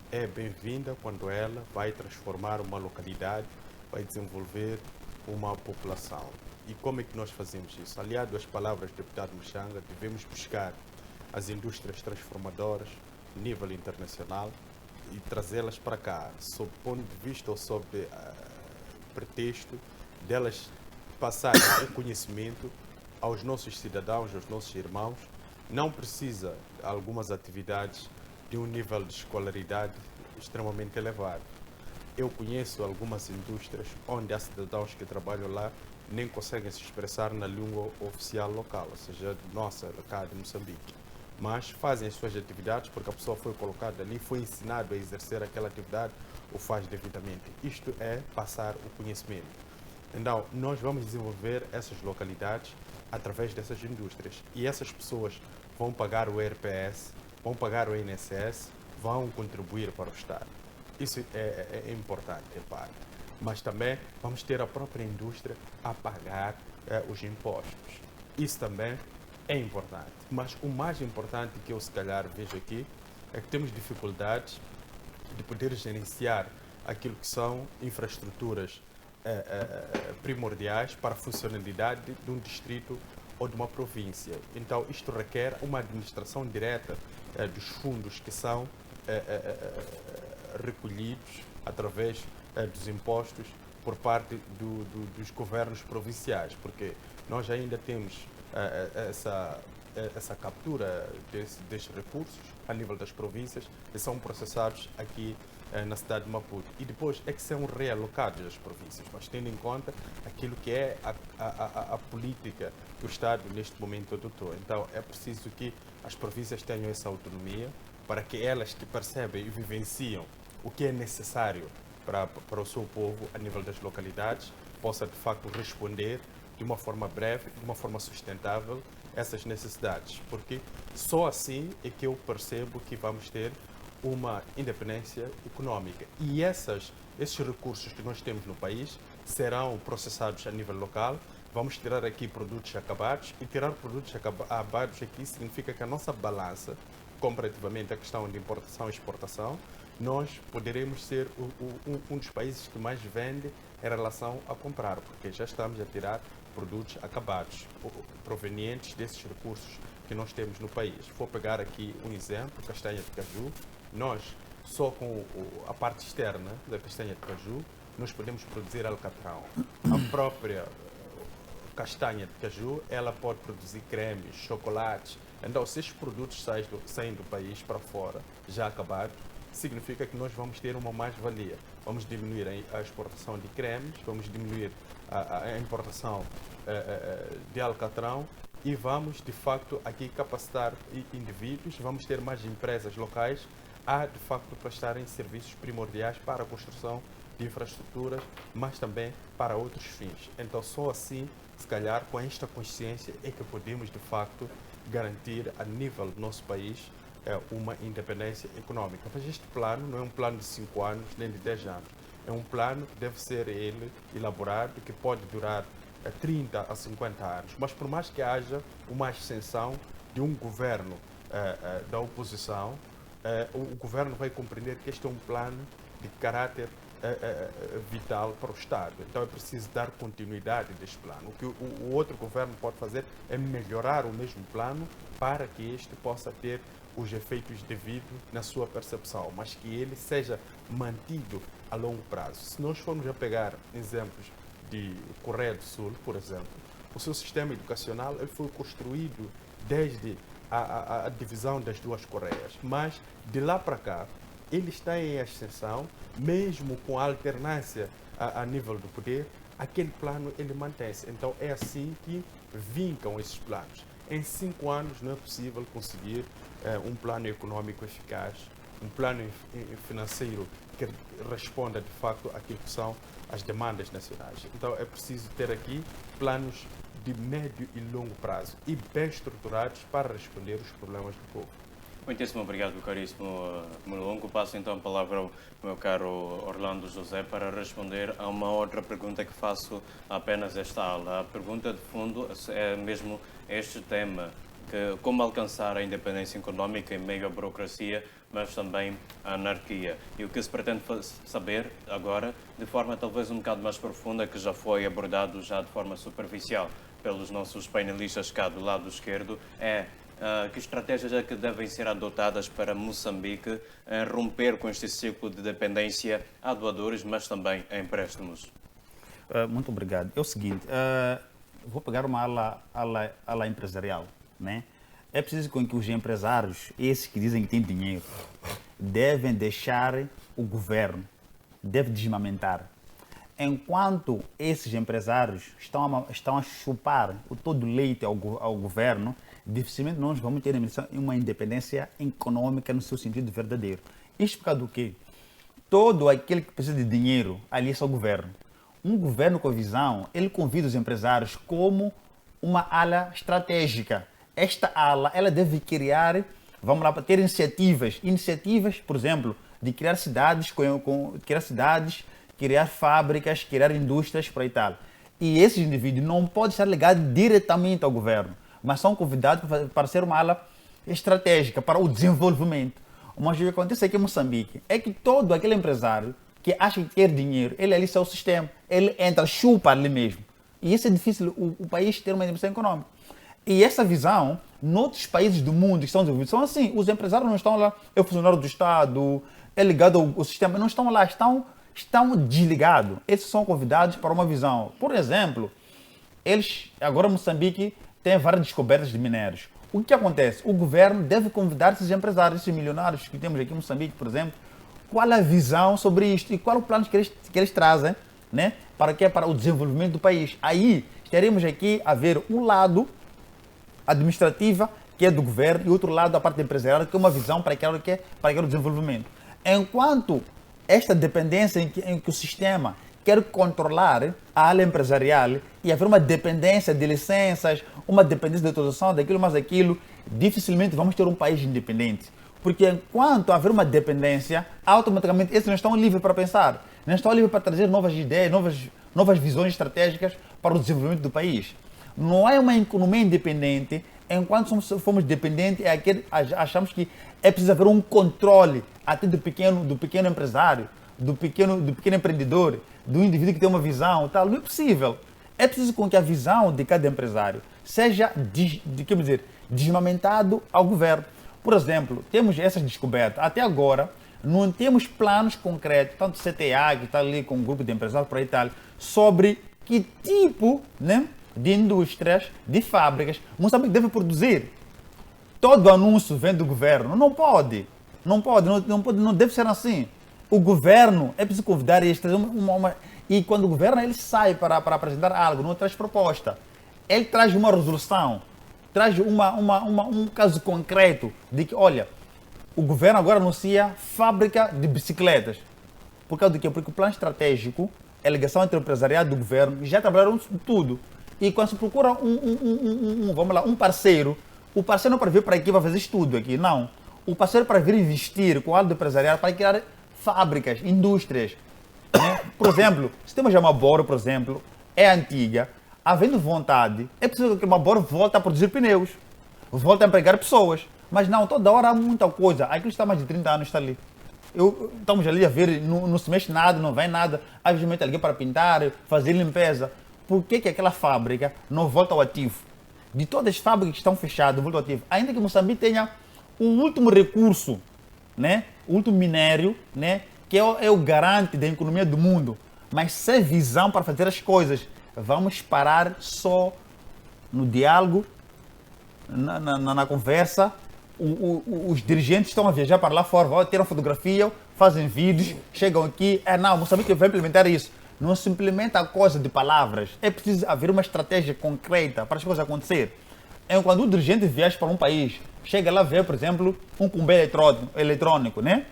é bem-vinda quando ela vai transformar uma localidade, vai desenvolver uma população. E como é que nós fazemos isso? Aliado às palavras do deputado Muxanga, devemos buscar as indústrias transformadoras a nível internacional e trazê-las para cá, sob ponto de vista ou sob pretexto delas passarem reconhecimento aos nossos cidadãos, aos nossos irmãos. Não precisa algumas atividades de um nível de escolaridade extremamente elevado. Eu conheço algumas indústrias onde há cidadãos que trabalham lá nem conseguem se expressar na língua oficial local, ou seja, nossa, cá de Moçambique. Mas fazem as suas atividades porque a pessoa foi colocada ali, foi ensinado a exercer aquela atividade, o faz devidamente. Isto é passar o conhecimento. Então, nós vamos desenvolver essas localidades através dessas indústrias. E essas pessoas vão pagar o RPS, vão pagar o INSS, vão contribuir para o Estado. Isso é importante, é parte. Mas também vamos ter a própria indústria a pagar os impostos. Isso também é importante. Mas o mais importante que eu se calhar vejo aqui é que temos dificuldades de poder gerenciar aquilo que são infraestruturas primordiais para a funcionalidade de um distrito ou de uma província. Então, isto requer uma administração direta dos fundos que são recolhidos através dos impostos por parte dos governos provinciais, porque nós ainda temos essa captura destes recursos a nível das províncias e são processados aqui na cidade de Maputo. E depois é que são realocados às províncias, mas tendo em conta aquilo que é a política que o Estado neste momento adotou. Então é preciso que as províncias tenham essa autonomia para que elas que percebem e vivenciam o que é necessário para o seu povo a nível das localidades possa de facto responder de uma forma breve, de uma forma sustentável essas necessidades, porque só assim é que eu percebo que vamos ter uma independência econômica e esses recursos que nós temos no país serão processados a nível local. Vamos tirar aqui produtos acabados e tirar produtos acabados aqui significa que a nossa balança, comparativamente à questão de importação e exportação, nós poderemos ser um dos países que mais vende em relação a comprar, porque já estamos a tirar produtos acabados, provenientes desses recursos que nós temos no país. Vou pegar aqui um exemplo, castanha de caju. Nós, só com a parte externa da castanha de caju, nós podemos produzir alcatrão. A própria castanha de caju, ela pode produzir cremes, chocolates. Então, se esses produtos saem do país para fora, já acabados, significa que nós vamos ter uma mais-valia. Vamos diminuir a exportação de cremes, vamos diminuir a importação de alcatrão e vamos, de facto, aqui capacitar indivíduos, vamos ter mais empresas locais a, de facto, prestarem serviços primordiais para a construção de infraestruturas, mas também para outros fins. Então, só assim, se calhar, com esta consciência é que podemos, de facto, garantir a nível do nosso país uma independência econômica. Mas este plano não é um plano de 5 anos, nem de 10 anos. É um plano que deve ser ele elaborado, que pode durar 30 a 50 anos. Mas por mais que haja uma ascensão de um governo da oposição, o governo vai compreender que este é um plano de caráter vital para o Estado. Então é preciso dar continuidade deste plano. O que o outro governo pode fazer é melhorar o mesmo plano para que este possa ter os efeitos devidos na sua percepção, mas que ele seja mantido a longo prazo. Se nós formos a pegar exemplos de Coreia do Sul, por exemplo, o seu sistema educacional ele foi construído desde a divisão das duas Coreias, mas de lá para cá ele está em ascensão, mesmo com a alternância a nível do poder, aquele plano ele mantém-se. Então é assim que vincam esses planos. Em 5 anos não é possível conseguir um plano econômico eficaz, um plano financeiro que responda de facto àquilo que são as demandas nacionais. Então é preciso ter aqui planos de médio e longo prazo e bem estruturados para responder os problemas do povo. Muitíssimo obrigado, caríssimo Mulungu. Passo então a palavra ao meu caro Orlando José para responder a uma outra pergunta que faço apenas esta aula. A pergunta de fundo é mesmo este tema, que como alcançar a independência económica em meio à burocracia, mas também à anarquia. E o que se pretende saber agora, de forma talvez um bocado mais profunda, que já foi abordado já de forma superficial pelos nossos painelistas cá do lado esquerdo, é que estratégias é que devem ser adotadas para Moçambique romper com este ciclo de dependência a doadores, mas também a empréstimos? Muito obrigado. É o seguinte, vou pegar uma ala empresarial, né? É preciso com que os empresários, esses que dizem que têm dinheiro, devem deixar o governo, devem desmamentar. Enquanto esses empresários estão a chupar o todo leite ao governo, dificilmente nós vamos ter uma independência econômica no seu sentido verdadeiro. Isto por causa do quê? Todo aquele que precisa de dinheiro, ali é o governo. Um governo com visão, ele convida os empresários como uma ala estratégica. Esta ala, ela deve criar, vamos lá, para ter iniciativas, por exemplo, de criar cidades, criar fábricas, criar indústrias para e tal. E esses indivíduos não podem estar ligados diretamente ao governo, mas são convidados para ser uma ala estratégica para o desenvolvimento. Mas o que acontece aqui em Moçambique é que todo aquele empresário que acha que quer dinheiro, ele ali é o sistema, ele entra, chupa ali mesmo. E isso é difícil o país ter uma independência econômica. E essa visão, noutros países do mundo que estão desenvolvidos, são assim, os empresários não estão lá, é funcionário do Estado, é ligado ao sistema, não estão lá, estão desligados. Esses são convidados para uma visão. Por exemplo, agora Moçambique tem várias descobertas de minérios. O que acontece? O governo deve convidar esses empresários, esses milionários que temos aqui em Moçambique, por exemplo, qual a visão sobre isto e qual o plano que eles trazem, né, para o desenvolvimento do país. Aí teremos aqui a ver um lado administrativa, que é do governo, e outro lado a parte empresarial, que é uma visão para aquele desenvolvimento. Enquanto esta dependência em que o sistema quer controlar a área empresarial e haver uma dependência de licenças, uma dependência de autorização daquilo mais aquilo, dificilmente vamos ter um país independente. Porque enquanto haver uma dependência, automaticamente esses não estão livres para pensar, não estão livres para trazer novas ideias, novas visões estratégicas para o desenvolvimento do país. Não é uma economia independente enquanto fomos dependentes, achamos que é preciso haver um controle até do pequeno empresário, do pequeno empreendedor, do indivíduo que tem uma visão, tal. Não é possível. É preciso com que a visão de cada empresário seja, desmamentado ao governo. Por exemplo, temos essas descobertas. Até agora, não temos planos concretos, tanto o CTA, que está ali com um grupo de empresários por aí tal, sobre que tipo, né, de indústrias, de fábricas, Moçambique deve produzir. Todo anúncio vem do governo. Não pode, não deve ser assim. O governo é preciso convidar eles, e quando o governo ele sai para apresentar algo, não traz proposta. Ele traz uma resolução, traz um caso concreto de que, olha, o governo agora anuncia fábrica de bicicletas. Por causa do quê? Porque o plano estratégico, a ligação entre o empresariado e o governo, já trabalharam tudo. E quando se procura um parceiro, o parceiro não para vir para aqui para fazer estudo aqui, não. O parceiro para vir investir com o lado empresarial para criar fábricas, indústrias. Né? Por exemplo, o sistema de Maboro, por exemplo, é antiga. Havendo vontade, é preciso que o Maboro volte a produzir pneus, volte a empregar pessoas. Mas não, toda hora há muita coisa. Aquilo está mais de 30 anos, está ali. Estamos ali a ver, não se mexe nada, não vem nada. Às vezes mete alguém para pintar, fazer limpeza. Por que aquela fábrica não volta ao ativo? De todas as fábricas que estão fechadas, volta ao ativo. Ainda que Moçambique tenha o último recurso, né? O último minério, né? Que é o garante da economia do mundo. Mas sem visão para fazer as coisas. Vamos parar só no diálogo, na conversa. Os dirigentes estão a viajar para lá fora, tiram fotografia, fazem vídeos, chegam aqui. Não, Moçambique vai implementar isso. Não se implementa a coisa de palavras. É preciso haver uma estratégia concreta para as coisas acontecerem. Quando o dirigente viaja para um país, chega lá ver, por exemplo, um comboio eletrônico, né?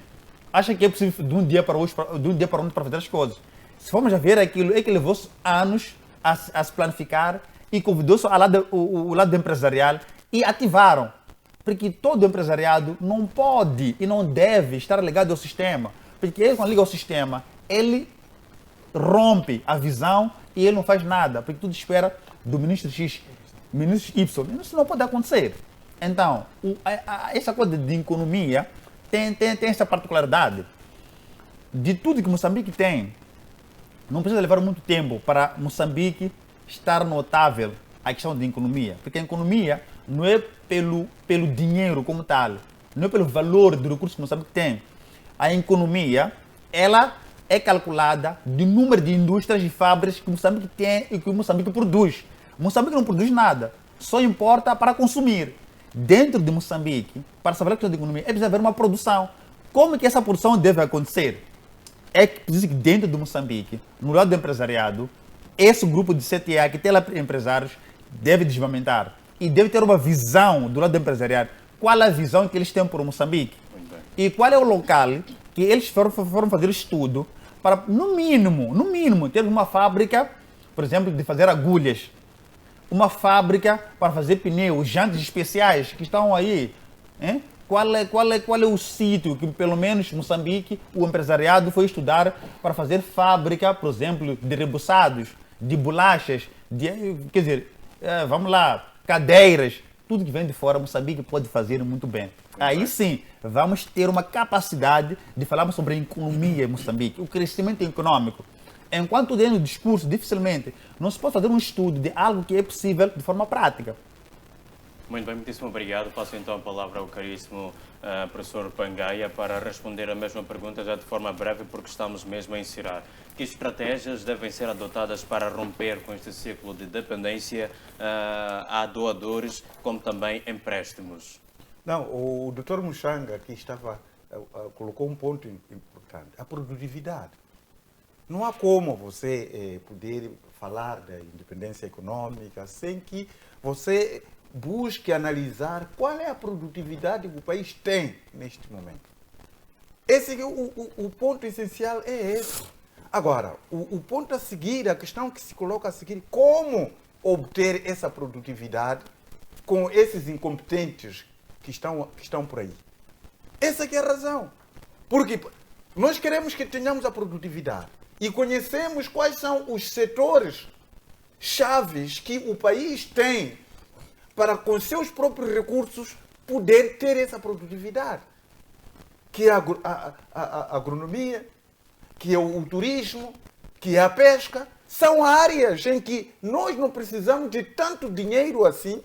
Acha que é possível de um dia para outro para fazer as coisas. Se formos a ver aquilo, é que levou anos a se planificar e convidou-se o lado empresarial e ativaram. Porque todo empresariado não pode e não deve estar ligado ao sistema. Porque ele, quando liga ao sistema, ele rompe a visão e ele não faz nada. Porque tudo espera do ministro X, ministro Y. Isso não pode acontecer. Então, essa coisa de economia tem essa particularidade. De tudo que Moçambique tem, não precisa levar muito tempo para Moçambique estar notável a questão de economia. Porque a economia não é pelo dinheiro como tal, não é pelo valor do recurso que Moçambique tem. A economia, ela é calculada do número de indústrias e fábricas que Moçambique tem e que Moçambique produz. Moçambique não produz nada, só importa para consumir. Dentro de Moçambique, para saber a questão de economia, é preciso haver uma produção. Como que essa produção deve acontecer? É que preciso que dentro de Moçambique, no lado do empresariado, esse grupo de CTA que tem lá empresários deve desmamentar e deve ter uma visão do lado do empresariado. Qual é a visão que eles têm por Moçambique? E qual é o local que eles foram fazer estudo para, no mínimo, ter uma fábrica, por exemplo, de fazer agulhas, uma fábrica para fazer pneus, jantes especiais que estão aí. Hein? Qual é o sítio que, pelo menos, Moçambique, o empresariado foi estudar para fazer fábrica, por exemplo, de rebuçados, de bolachas, vamos lá, cadeiras, tudo que vem de fora, Moçambique pode fazer muito bem. Aí sim, vamos ter uma capacidade de falarmos sobre a economia em Moçambique, o crescimento econômico. Enquanto dentro do discurso, dificilmente, não se pode fazer um estudo de algo que é possível de forma prática. Muito bem, muitíssimo obrigado. Passo então a palavra ao caríssimo professor Pangaia para responder a mesma pergunta já de forma breve, porque estamos mesmo a encerrar. Que estratégias devem ser adotadas para romper com este ciclo de dependência a doadores, como também empréstimos? Não, o Dr. Mushanga aqui colocou um ponto importante, a produtividade. Não há como você poder falar da independência econômica sem que você busque analisar qual é a produtividade que o país tem neste momento. O ponto essencial é esse. Agora, o ponto a seguir, a questão que se coloca a seguir, como obter essa produtividade com esses incompetentes que estão por aí? Essa que é a razão. Porque nós queremos que tenhamos a produtividade e conhecemos quais são os setores chaves que o país tem para, com seus próprios recursos, poder ter essa produtividade. Que é a agronomia, que é o turismo, que é a pesca, são áreas em que nós não precisamos de tanto dinheiro assim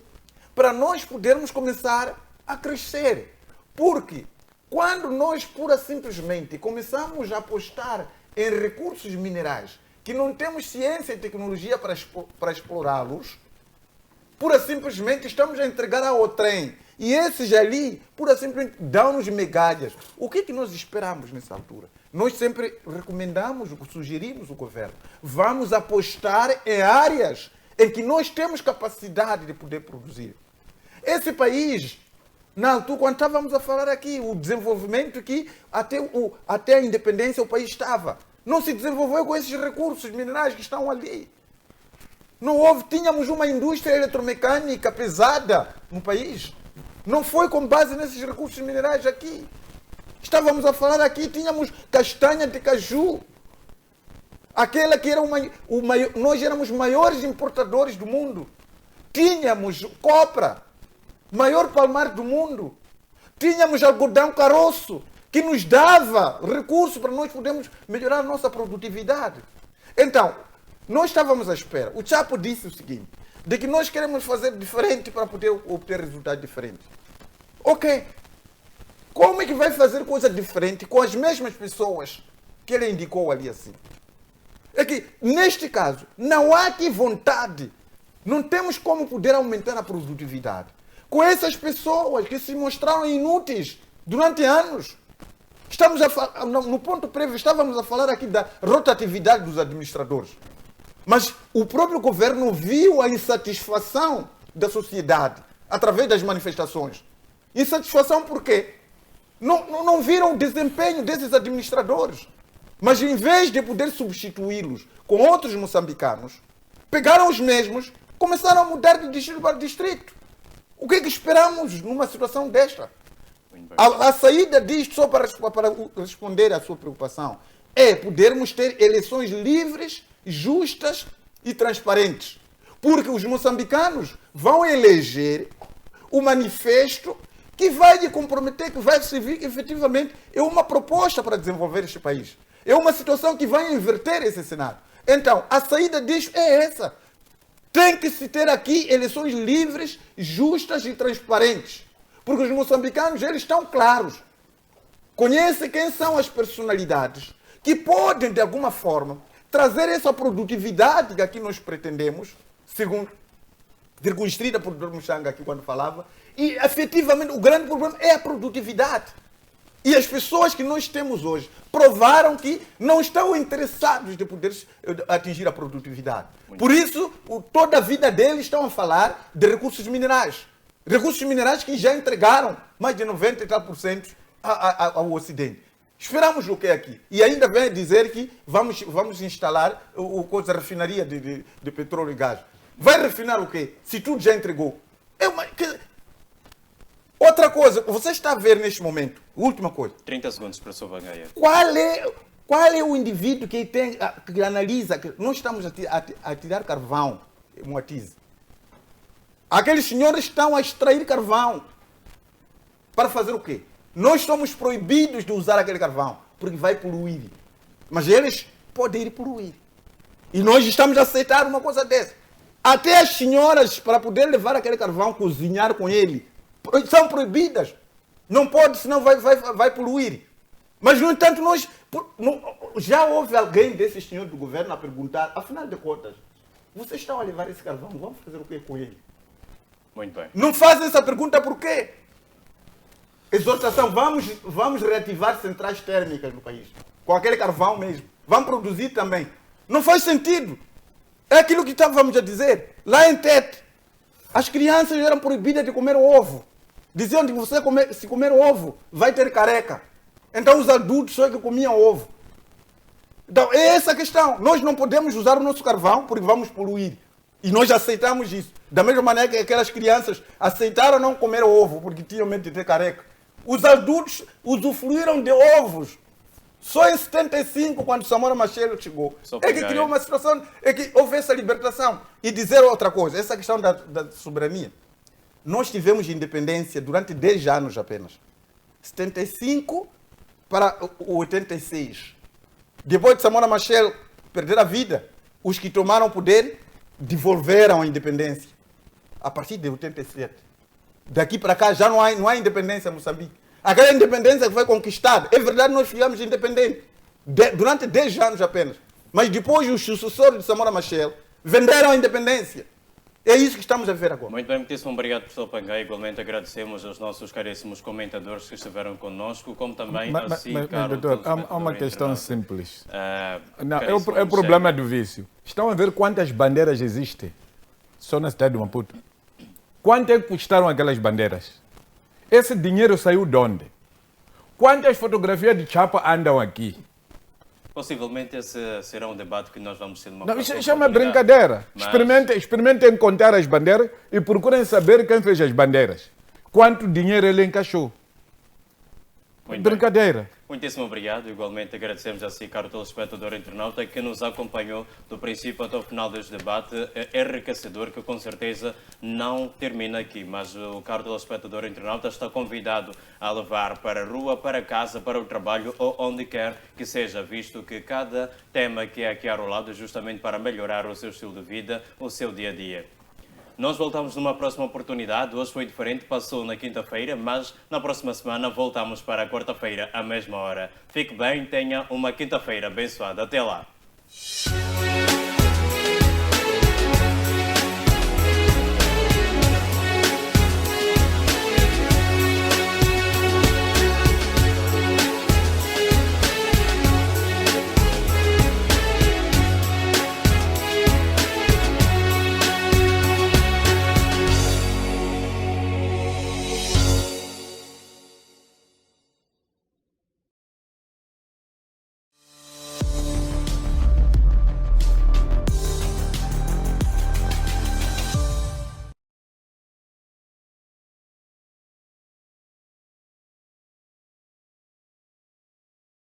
para nós podermos começar a crescer. Porque quando nós pura simplesmente começamos a apostar em recursos minerais que não temos ciência e tecnologia para explorá-los, pura simplesmente estamos a entregar ao trem. E esses ali, pura simplesmente, dão-nos migalhas. O que é que nós esperamos nessa altura? Nós sempre recomendamos, sugerimos ao governo, vamos apostar em áreas em que nós temos capacidade de poder produzir. Esse país, na altura, quando estávamos a falar aqui, o desenvolvimento que até a independência o país estava, não se desenvolveu com esses recursos minerais que estão ali. Não houve, tínhamos uma indústria eletromecânica pesada no país. Não foi com base nesses recursos minerais aqui. Estávamos a falar aqui, tínhamos castanha de caju. Aquela que era nós éramos maiores importadores do mundo. Tínhamos copra, maior palmar do mundo. Tínhamos algodão caroço, que nos dava recursos para nós podermos melhorar a nossa produtividade. Então, nós estávamos à espera. O Chapo disse o seguinte, de que nós queremos fazer diferente para poder obter resultados diferentes. Ok. Como é que vai fazer coisa diferente com as mesmas pessoas que ele indicou ali assim? É que, neste caso, não há aqui vontade. Não temos como poder aumentar a produtividade com essas pessoas que se mostraram inúteis durante anos. No ponto prévio, estávamos a falar aqui da rotatividade dos administradores. Mas o próprio governo viu a insatisfação da sociedade através das manifestações. Insatisfação por quê? Não viram o desempenho desses administradores. Mas em vez de poder substituí-los com outros moçambicanos, pegaram os mesmos, começaram a mudar de distrito para distrito. O que é que esperamos numa situação desta? A saída disto, só para responder à sua preocupação, é podermos ter eleições livres, justas e transparentes. Porque os moçambicanos vão eleger o manifesto que vai lhe comprometer, que vai servir efetivamente, é uma proposta para desenvolver este país. É uma situação que vai inverter esse cenário. Então, a saída disto é essa. Tem que se ter aqui eleições livres, justas e transparentes. Porque os moçambicanos, eles estão claros. Conhecem quem são as personalidades que podem, de alguma forma, trazer essa produtividade que aqui nós pretendemos, segundo circunscrita por Dr. Muchanga aqui quando falava, e efetivamente o grande problema é a produtividade. E as pessoas que nós temos hoje provaram que não estão interessados de poder atingir a produtividade. Por isso, toda a vida deles estão a falar de recursos minerais. Recursos minerais que já entregaram mais de 90 e tal por cento ao Ocidente. Esperamos o que aqui? E ainda vem dizer que vamos instalar a refinaria de petróleo e gás. Vai refinar o quê? Se tudo já entregou. Outra coisa, você está a ver neste momento, última coisa. 30 segundos para o Sr. Bangaia. Qual é o indivíduo que analisa que nós estamos a tirar carvão, Moatize? Aqueles senhores estão a extrair carvão. Para fazer o quê? Nós somos proibidos de usar aquele carvão, porque vai poluir. Mas eles podem ir poluir. E nós estamos a aceitar uma coisa dessa. Até as senhoras, para poder levar aquele carvão, cozinhar com ele, são proibidas. Não pode, senão vai poluir. Mas, no entanto, já houve alguém desses senhores do governo a perguntar, afinal de contas, vocês estão a levar esse carvão, vamos fazer o quê com ele? Muito bem. Não fazem essa pergunta por quê? Exortação, vamos reativar centrais térmicas no país. Com aquele carvão mesmo. Vamos produzir também. Não faz sentido. É aquilo que estávamos a dizer. Lá em Tete, as crianças eram proibidas de comer ovo. Diziam que se comer ovo, vai ter careca. Então os adultos só que comiam ovo. Então é essa a questão. Nós não podemos usar o nosso carvão porque vamos poluir. E nós aceitamos isso. Da mesma maneira que aquelas crianças aceitaram não comer ovo porque tinham medo de ter careca. Os adultos usufruíram de ovos. Só em 75, quando Samora Machel chegou, é que criou uma situação, é que houve essa libertação. E dizer outra coisa, essa questão da soberania. Nós tivemos independência durante 10 anos apenas. 75 para o 86. Depois de Samora Machel perder a vida, os que tomaram poder devolveram a independência. A partir de 87. Daqui para cá já não há independência em Moçambique. Aquela independência que foi conquistada, é verdade, nós ficamos independentes durante 10 anos apenas. Mas depois os sucessores de Samora Machel venderam a independência. É isso que estamos a ver agora. Muito bem, muitíssimo obrigado, professor Pangai. Igualmente agradecemos aos nossos caríssimos comentadores que estiveram connosco, como também Mas, doutor, há uma questão simples. Não, é caríssimo o problema do vício. Estão a ver quantas bandeiras existem só na cidade de Maputo? Quanto é que custaram aquelas bandeiras? Esse dinheiro saiu de onde? Quantas fotografias de chapa andam aqui? Possivelmente esse será um debate que nós vamos ter numa Não, próxima isso é uma oportunidade. brincadeira. Mas- Experimentem contar as bandeiras e procurem saber quem fez as bandeiras. Quanto dinheiro ele encaixou. Muito bem. Brincadeira. Muitíssimo obrigado. Igualmente agradecemos a si, caro telespectador internauta, que nos acompanhou do princípio até o final deste debate. É enriquecedor, que com certeza não termina aqui, mas o caro telespectador internauta está convidado a levar para a rua, para casa, para o trabalho ou onde quer que seja, visto que cada tema que é aqui arrolado é justamente para melhorar o seu estilo de vida, o seu dia a dia. Nós voltamos numa próxima oportunidade. Hoje foi diferente, passou na quinta-feira, mas na próxima semana voltamos para a quarta-feira, à mesma hora. Fique bem, tenha uma quinta-feira abençoada. Até lá.